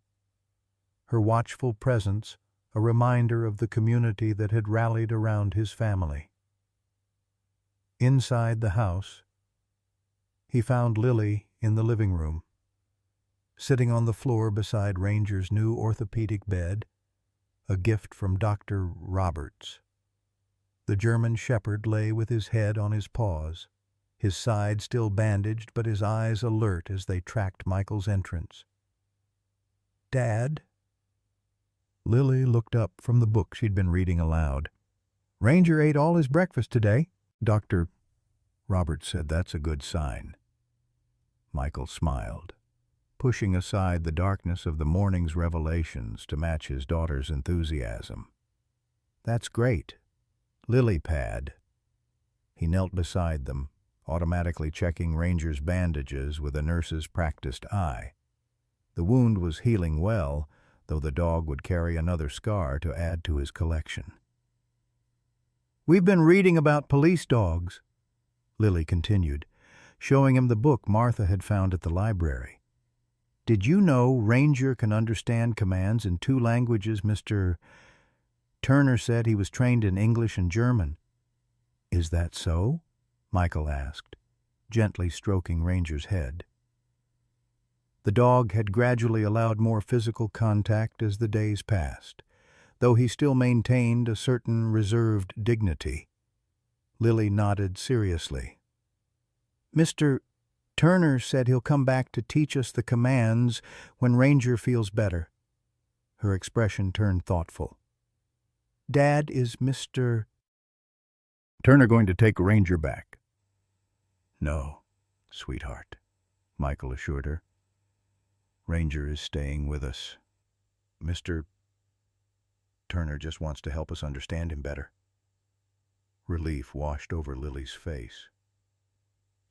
her watchful presence a reminder of the community that had rallied around his family. Inside the house, he found Lily in the living room, sitting on the floor beside Ranger's new orthopedic bed, a gift from Dr. Roberts. The German shepherd lay with his head on his paws, his side still bandaged but his eyes alert as they tracked Michael's entrance. "Dad?" Lily looked up from the book she'd been reading aloud. "Ranger ate all his breakfast today, Dr. Robert said. That's a good sign." Michael smiled, pushing aside the darkness of the morning's revelations to match his daughter's enthusiasm. "That's great. Lily pad." He knelt beside them, automatically checking Ranger's bandages with a nurse's practiced eye. The wound was healing well, though the dog would carry another scar to add to his collection. "We've been reading about police dogs," Lily continued, showing him the book Martha had found at the library. "Did you know Ranger can understand commands in 2 languages? Mr. Turner said he was trained in English and German." "Is that so?" Michael asked, gently stroking Ranger's head. The dog had gradually allowed more physical contact as the days passed, though he still maintained a certain reserved dignity. Lily nodded seriously. "Mr. Turner said he'll come back to teach us the commands when Ranger feels better." Her expression turned thoughtful. "Dad, is Mr. Turner going to take Ranger back?" "No, sweetheart," Michael assured her. "Ranger is staying with us. Mr. Turner just wants to help us understand him better." Relief washed over Lily's face.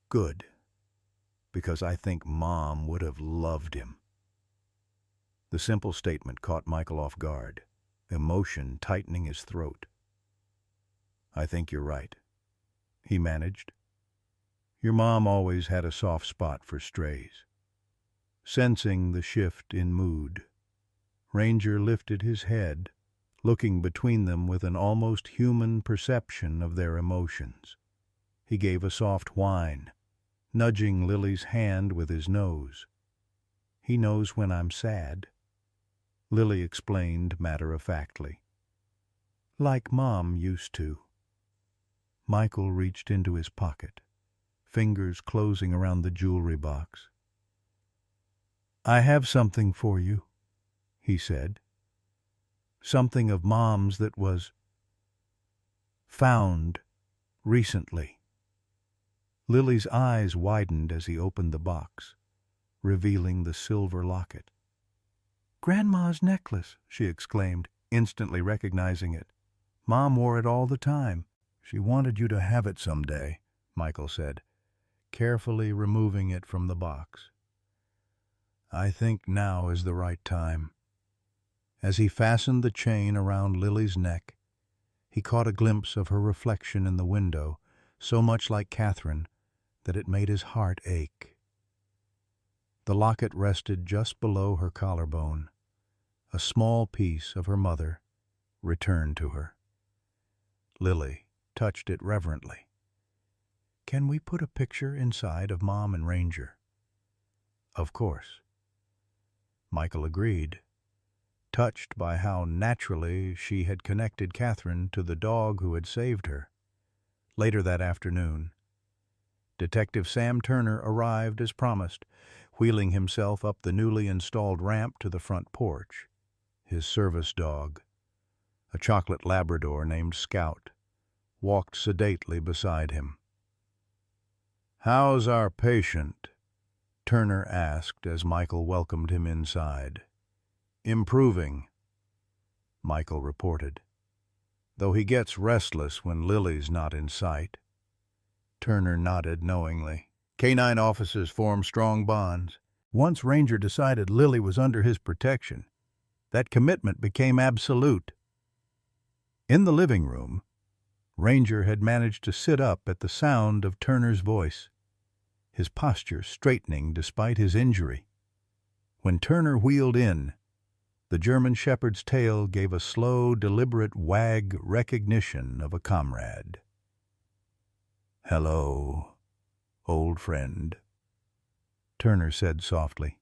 "Good, because I think Mom would have loved him." The simple statement caught Michael off guard, emotion tightening his throat. "I think you're right," he managed. "Your mom always had a soft spot for strays." Sensing the shift in mood, Ranger lifted his head, looking between them with an almost human perception of their emotions. He gave a soft whine, nudging Lily's hand with his nose. "He knows when I'm sad," Lily explained matter-of-factly. "Like Mom used to." Michael reached into his pocket, fingers closing around the jewelry box. "I have something for you," he said. "Something of Mom's that was found recently." Lily's eyes widened as he opened the box, revealing the silver locket. "Grandma's necklace," she exclaimed, instantly recognizing it. "Mom wore it all the time." "She wanted you to have it someday," Michael said, carefully removing it from the box. "I think now is the right time." As he fastened the chain around Lily's neck, he caught a glimpse of her reflection in the window, so much like Catherine that it made his heart ache. The locket rested just below her collarbone, a small piece of her mother returned to her. Lily touched it reverently. "Can we put a picture inside of Mom and Ranger?" "Of course." Michael agreed, touched by how naturally she had connected Catherine to the dog who had saved her. Later that afternoon, Detective Sam Turner arrived as promised, wheeling himself up the newly installed ramp to the front porch. His service dog, a chocolate Labrador named Scout, walked sedately beside him. "How's our patient?" Turner asked as Michael welcomed him inside. "Improving," Michael reported, "though he gets restless when Lily's not in sight." Turner nodded knowingly. Canine officers form strong bonds. Once Ranger decided Lily was under his protection, that commitment became absolute. In the living room, Ranger had managed to sit up at the sound of Turner's voice, his posture straightening despite his injury. When Turner wheeled in, the German shepherd's tail gave a slow, deliberate wag recognition of a comrade. "Hello, old friend," Turner said softly.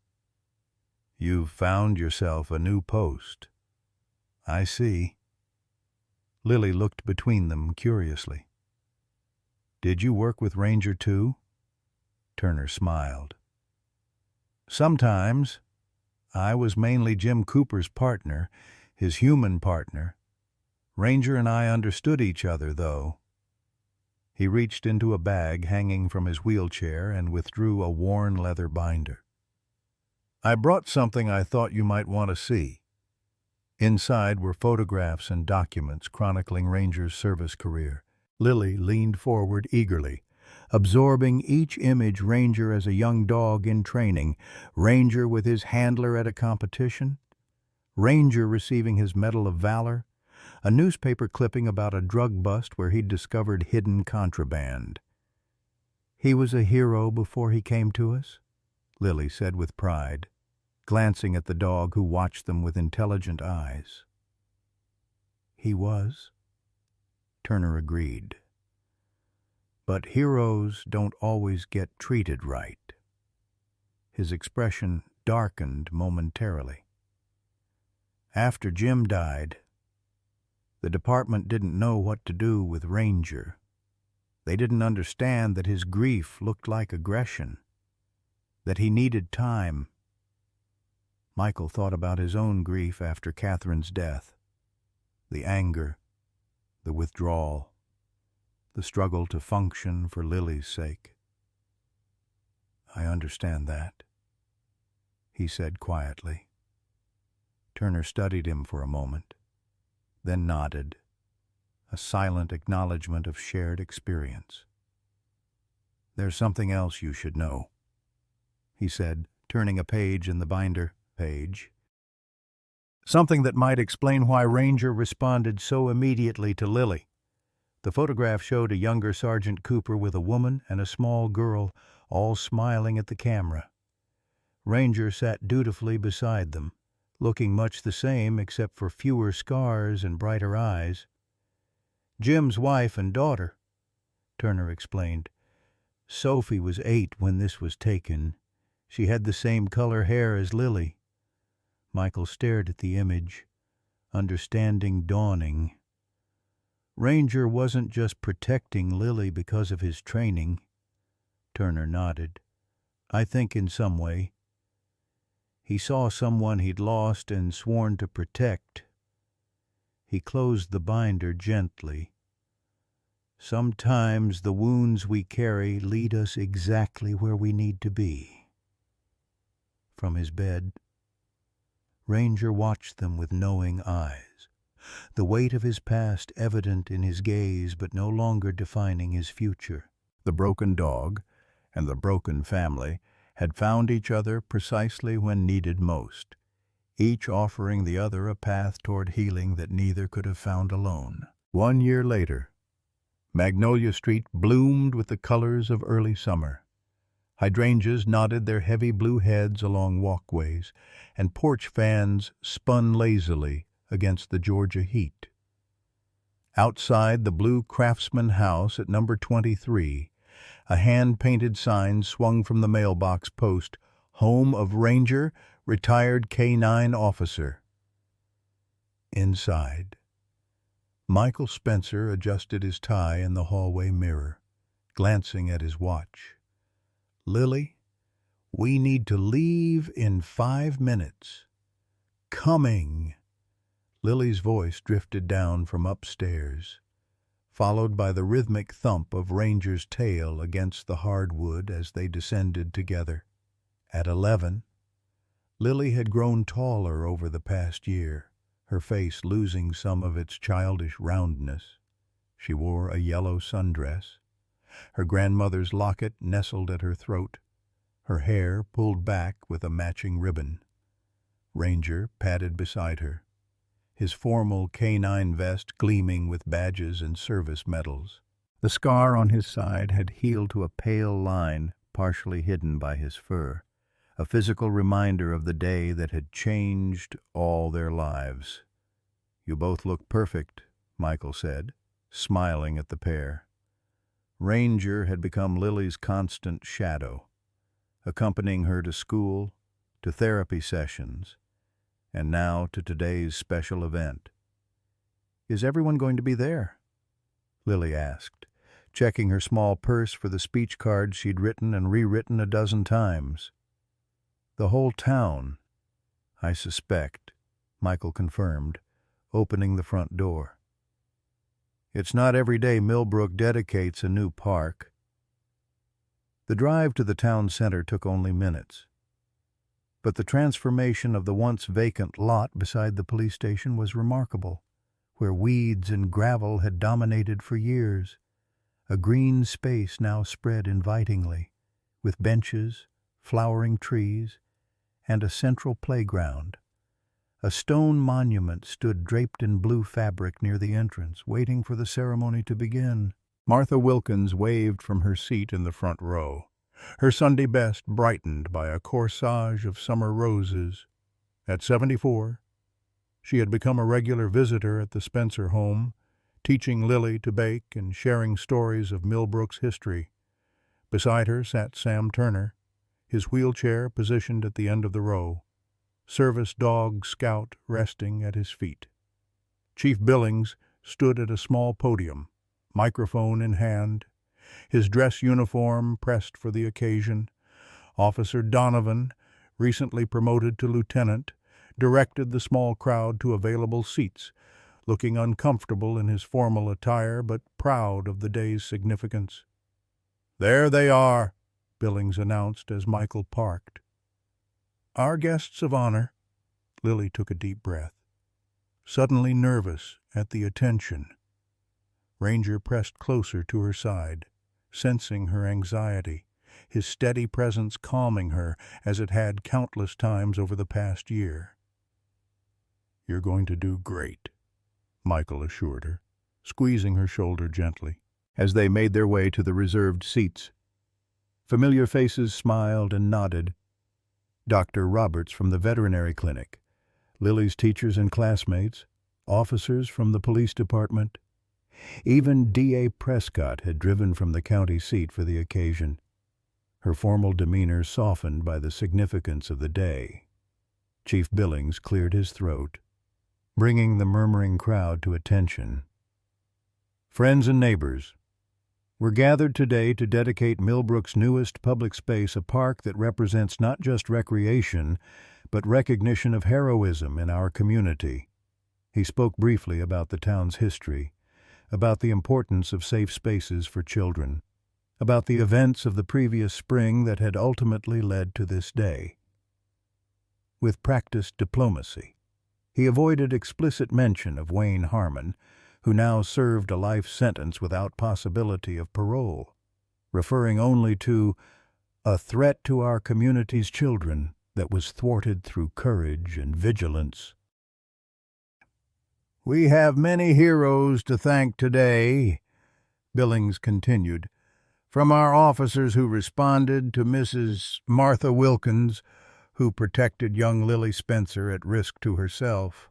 "You've found yourself a new post. I see." Lily looked between them curiously. "Did you work with Ranger too?" Turner smiled. "Sometimes. I was mainly Jim Cooper's partner, his human partner. Ranger and I understood each other, though. He reached into a bag hanging from his wheelchair and withdrew a worn leather binder. I brought something I thought you might want to see. Inside were photographs and documents chronicling Ranger's service career. Lily leaned forward eagerly, absorbing each image: Ranger as a young dog in training, Ranger with his handler at a competition, Ranger receiving his Medal of Valor, a newspaper clipping about a drug bust where he'd discovered hidden contraband. "He was a hero before he came to us," Lily said with pride, glancing at the dog who watched them with intelligent eyes. "He was," Turner agreed. "But heroes don't always get treated right." His expression darkened momentarily. "After Jim died, the department didn't know what to do with Ranger. They didn't understand that his grief looked like aggression, that he needed time." Michael thought about his own grief after Catherine's death. The anger, the withdrawal, the struggle to function for Lily's sake. "I understand that," he said quietly. Turner studied him for a moment, then nodded, a silent acknowledgement of shared experience. "There's something else you should know," he said, turning a page in the binder. Something that might explain why Ranger responded so immediately to Lily. The photograph showed a younger Sergeant Cooper with a woman and a small girl, all smiling at the camera. Ranger sat dutifully beside them, looking much the same except for fewer scars and brighter eyes. "Jim's wife and daughter," Turner explained. "Sophie was 8 when this was taken. She had the same color hair as Lily." Michael stared at the image, understanding dawning. Ranger wasn't just protecting Lily because of his training. Turner nodded. "I think in some way. He saw someone he'd lost and sworn to protect." He closed the binder gently. "Sometimes the wounds we carry lead us exactly where we need to be." From his bed, Ranger watched them with knowing eyes, the weight of his past evident in his gaze but no longer defining his future. The broken dog and the broken family had found each other precisely when needed most, each offering the other a path toward healing that neither could have found alone. 1 year later, Magnolia Street bloomed with the colors of early summer. Hydrangeas nodded their heavy blue heads along walkways, and porch fans spun lazily against the Georgia heat. Outside the blue Craftsman House at number 23, a hand-painted sign swung from the mailbox post, "Home of Ranger, Retired K-9 Officer." Inside, Michael Spencer adjusted his tie in the hallway mirror, glancing at his watch. "Lily, we need to leave in 5 minutes." "Coming." Lily's voice drifted down from upstairs, followed by the rhythmic thump of Ranger's tail against the hardwood as they descended together. At 11, Lily had grown taller over the past year, her face losing some of its childish roundness. She wore a yellow sundress, her grandmother's locket nestled at her throat, her hair pulled back with a matching ribbon. Ranger padded beside her, his formal K-9 vest gleaming with badges and service medals. The scar on his side had healed to a pale line partially hidden by his fur, a physical reminder of the day that had changed all their lives. "You both look perfect," Michael said, smiling at the pair. Ranger had become Lily's constant shadow, accompanying her to school, to therapy sessions, and now to today's special event. "Is everyone going to be there?" Lily asked, checking her small purse for the speech cards she'd written and rewritten a dozen times. "The whole town, I suspect," Michael confirmed, opening the front door. It's not every day Millbrook dedicates a new park. The drive to the town center took only minutes, but the transformation of the once vacant lot beside the police station was remarkable, where weeds and gravel had dominated for years. A green space now spread invitingly, with benches, flowering trees, and a central playground. A stone monument stood draped in blue fabric near the entrance, waiting for the ceremony to begin. Martha Wilkins waved from her seat in the front row, her Sunday best brightened by a corsage of summer roses. At 74, she had become a regular visitor at the Spencer home, teaching Lily to bake and sharing stories of Millbrook's history. Beside her sat Sam Turner, his wheelchair positioned at the end of the row, service dog Scout resting at his feet. Chief Billings stood at a small podium, microphone in hand, his dress uniform pressed for the occasion. Officer Donovan, recently promoted to lieutenant, directed the small crowd to available seats, looking uncomfortable in his formal attire but proud of the day's significance. "There they are," Billings announced as Michael parked. "Our guests of honor." Lily took a deep breath, suddenly nervous at the attention. Ranger pressed closer to her side, sensing her anxiety, his steady presence calming her as it had countless times over the past year. "You're going to do great," Michael assured her, squeezing her shoulder gently, as they made their way to the reserved seats. Familiar faces smiled and nodded. Dr. Roberts from the veterinary clinic, Lily's teachers and classmates, officers from the police department. Even D.A. Prescott had driven from the county seat for the occasion, her formal demeanor softened by the significance of the day. Chief Billings cleared his throat, bringing the murmuring crowd to attention. "Friends and neighbors, we're gathered today to dedicate Millbrook's newest public space, a park that represents not just recreation, but recognition of heroism in our community." He spoke briefly about the town's history, about the importance of safe spaces for children, about the events of the previous spring that had ultimately led to this day. With practiced diplomacy, he avoided explicit mention of Wayne Harmon, who now served a life sentence without possibility of parole, referring only to a threat to our community's children that was thwarted through courage and vigilance. "We have many heroes to thank today," Billings continued, "from our officers who responded to Mrs. Martha Wilkins, who protected young Lily Spencer at risk to herself."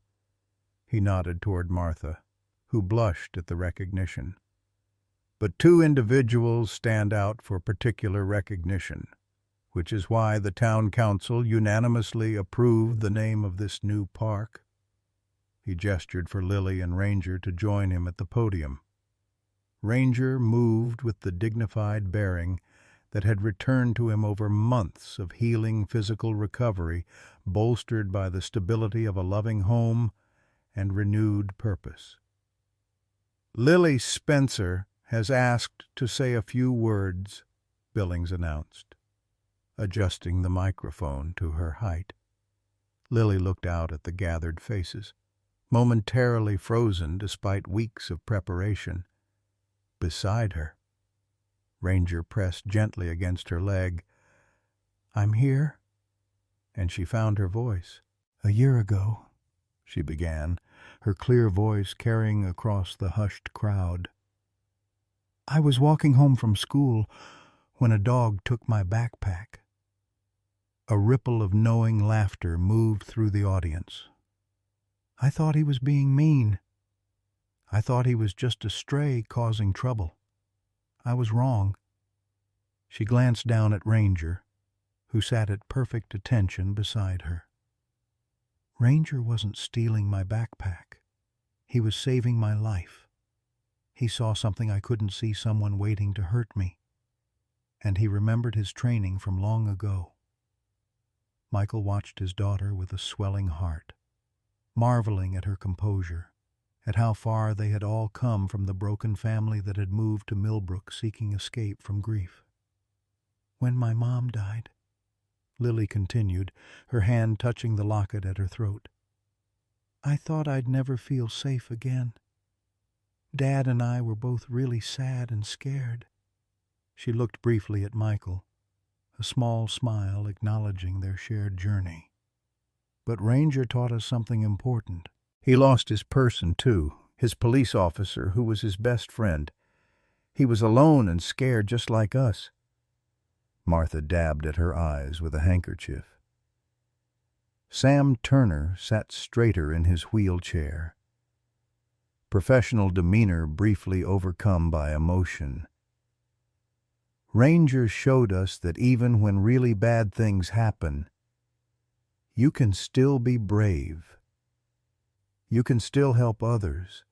He nodded toward Martha, who blushed at the recognition. "But two individuals stand out for particular recognition, which is why the town council unanimously approved the name of this new park." He gestured for Lily and Ranger to join him at the podium. Ranger moved with the dignified bearing that had returned to him over months of healing physical recovery, bolstered by the stability of a loving home and renewed purpose. "Lily Spencer has asked to say a few words," Billings announced, adjusting the microphone to her height. Lily looked out at the gathered faces, momentarily frozen despite weeks of preparation. Beside her, Ranger pressed gently against her leg. "I'm here," and she found her voice. "A year ago," she began, her clear voice carrying across the hushed crowd, "I was walking home from school when a dog took my backpack." A ripple of knowing laughter moved through the audience. "I thought he was being mean. I thought he was just a stray causing trouble. I was wrong." She glanced down at Ranger, who sat at perfect attention beside her. "Ranger wasn't stealing my backpack. He was saving my life. He saw something I couldn't see, someone waiting to hurt me. And he remembered his training from long ago." Michael watched his daughter with a swelling heart, marveling at her composure, at how far they had all come from the broken family that had moved to Millbrook seeking escape from grief. "When my mom died," Lily continued, her hand touching the locket at her throat, "I thought I'd never feel safe again. Dad and I were both really sad and scared." She looked briefly at Michael, a small smile acknowledging their shared journey. "But Ranger taught us something important. He lost his person, too, his police officer who was his best friend. He was alone and scared just like us." Martha dabbed at her eyes with a handkerchief. Sam Turner sat straighter in his wheelchair, professional demeanor briefly overcome by emotion. "Ranger showed us that even when really bad things happen, you can still be brave. You can still help others.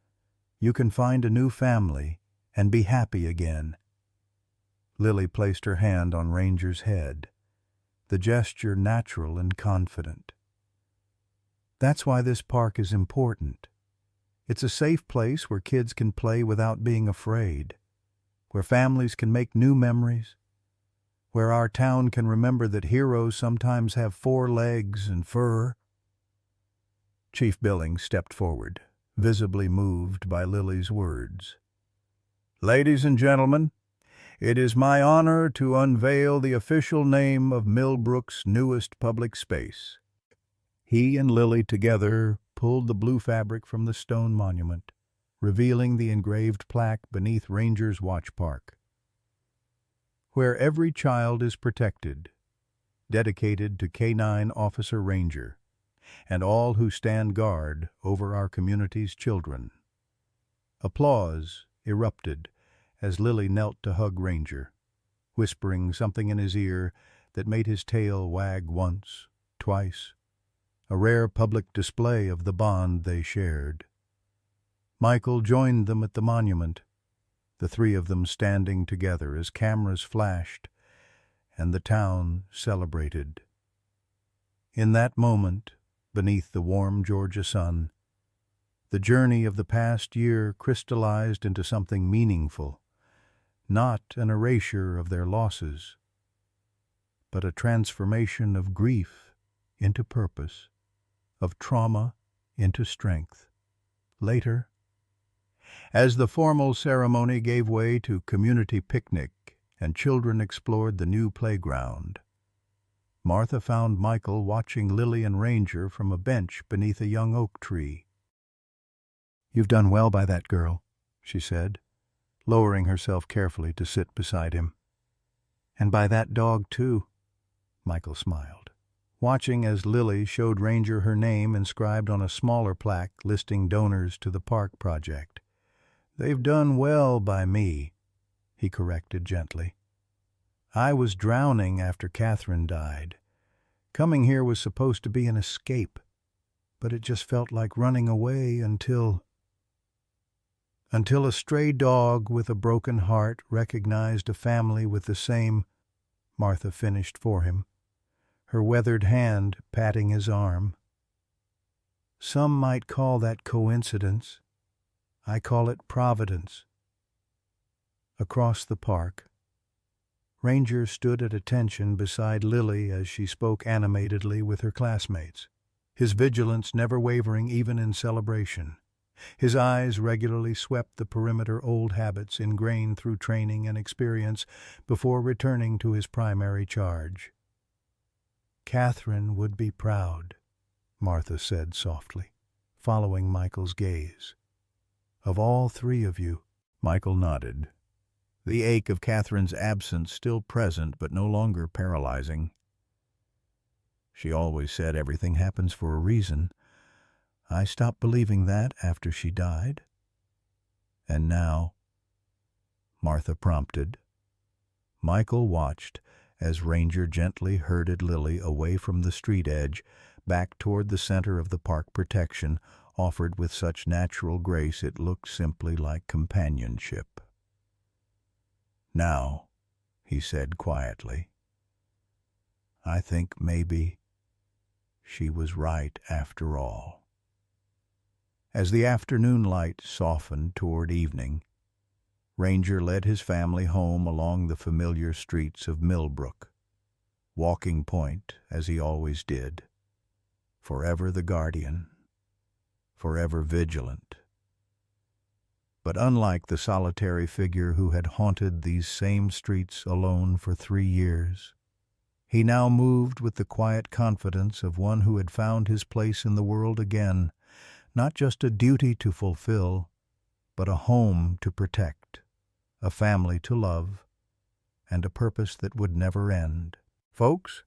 You can find a new family and be happy again." Lily placed her hand on Ranger's head, the gesture natural and confident. "That's why this park is important. It's a safe place where kids can play without being afraid, where families can make new memories, where our town can remember that heroes sometimes have 4 legs and fur." Chief Billings stepped forward, visibly moved by Lily's words. "Ladies and gentlemen, it is my honor to unveil the official name of Millbrook's newest public space." He and Lily together pulled the blue fabric from the stone monument, revealing the engraved plaque beneath Ranger's Watch Park. "Where every child is protected, dedicated to K9 Officer Ranger and all who stand guard over our community's children." Applause erupted as Lily knelt to hug Ranger, whispering something in his ear that made his tail wag once, twice, a rare public display of the bond they shared. Michael joined them at the monument, the 3 of them standing together as cameras flashed and the town celebrated. In that moment, beneath the warm Georgia sun, the journey of the past year crystallized into something meaningful, not an erasure of their losses, but a transformation of grief into purpose, of trauma into strength. Later, as the formal ceremony gave way to community picnic and children explored the new playground, Martha found Michael watching Lily and Ranger from a bench beneath a young oak tree. "You've done well by that girl," she said, lowering herself carefully to sit beside him. "And by that dog, too," Michael smiled, watching as Lily showed Ranger her name inscribed on a smaller plaque listing donors to the park project. "They've done well by me," he corrected gently. "I was drowning after Catherine died. Coming here was supposed to be an escape, but it just felt like running away until a stray dog with a broken heart recognized a family with the same," Martha finished for him, her weathered hand patting his arm. "Some might call that coincidence. I call it providence." Across the park, Ranger stood at attention beside Lily as she spoke animatedly with her classmates, his vigilance never wavering even in celebration. His eyes regularly swept the perimeter, old habits ingrained through training and experience before returning to his primary charge. "Catherine would be proud," Martha said softly, following Michael's gaze. "Of all 3 of you." Michael nodded, the ache of Catherine's absence still present but no longer paralyzing. "She always said everything happens for a reason. I stopped believing that after she died. And now," Martha prompted. Michael watched as Ranger gently herded Lily away from the street edge, back toward the center of the park protection, offered with such natural grace it looked simply like companionship. "Now," he said quietly, "I think maybe she was right after all." As the afternoon light softened toward evening, Ranger led his family home along the familiar streets of Millbrook, walking point as he always did, forever the guardian, forever vigilant. But unlike the solitary figure who had haunted these same streets alone for 3 years, he now moved with the quiet confidence of one who had found his place in the world again, not just a duty to fulfill, but a home to protect, a family to love, and a purpose that would never end. Folks,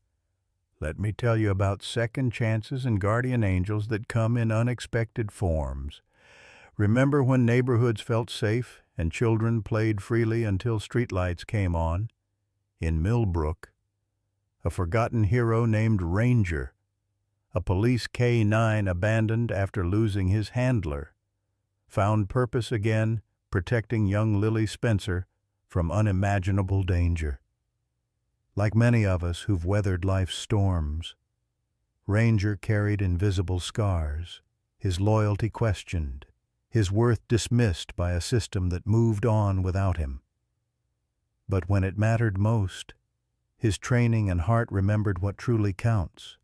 let me tell you about second chances and guardian angels that come in unexpected forms. Remember when neighborhoods felt safe and children played freely until streetlights came on? In Millbrook, a forgotten hero named Ranger, a police K-9 abandoned after losing his handler, found purpose again protecting young Lily Spencer from unimaginable danger. Like many of us who've weathered life's storms, Ranger carried invisible scars, his loyalty questioned, his worth dismissed by a system that moved on without him. But when it mattered most, his training and heart remembered what truly counts.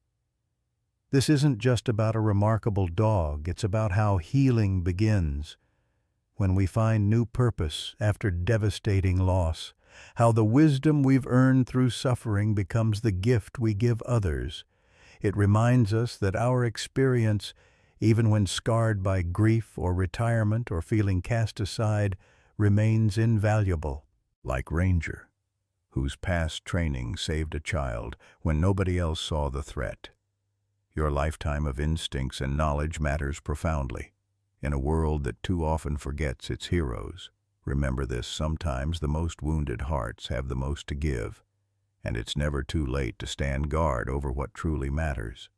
This isn't just about a remarkable dog, it's about how healing begins when we find new purpose after devastating loss, how the wisdom we've earned through suffering becomes the gift we give others. It reminds us that our experience, even when scarred by grief or retirement or feeling cast aside, remains invaluable. Like Ranger, whose past training saved a child when nobody else saw the threat. Your lifetime of instincts and knowledge matters profoundly. In a world that too often forgets its heroes, remember this: sometimes the most wounded hearts have the most to give, and it's never too late to stand guard over what truly matters.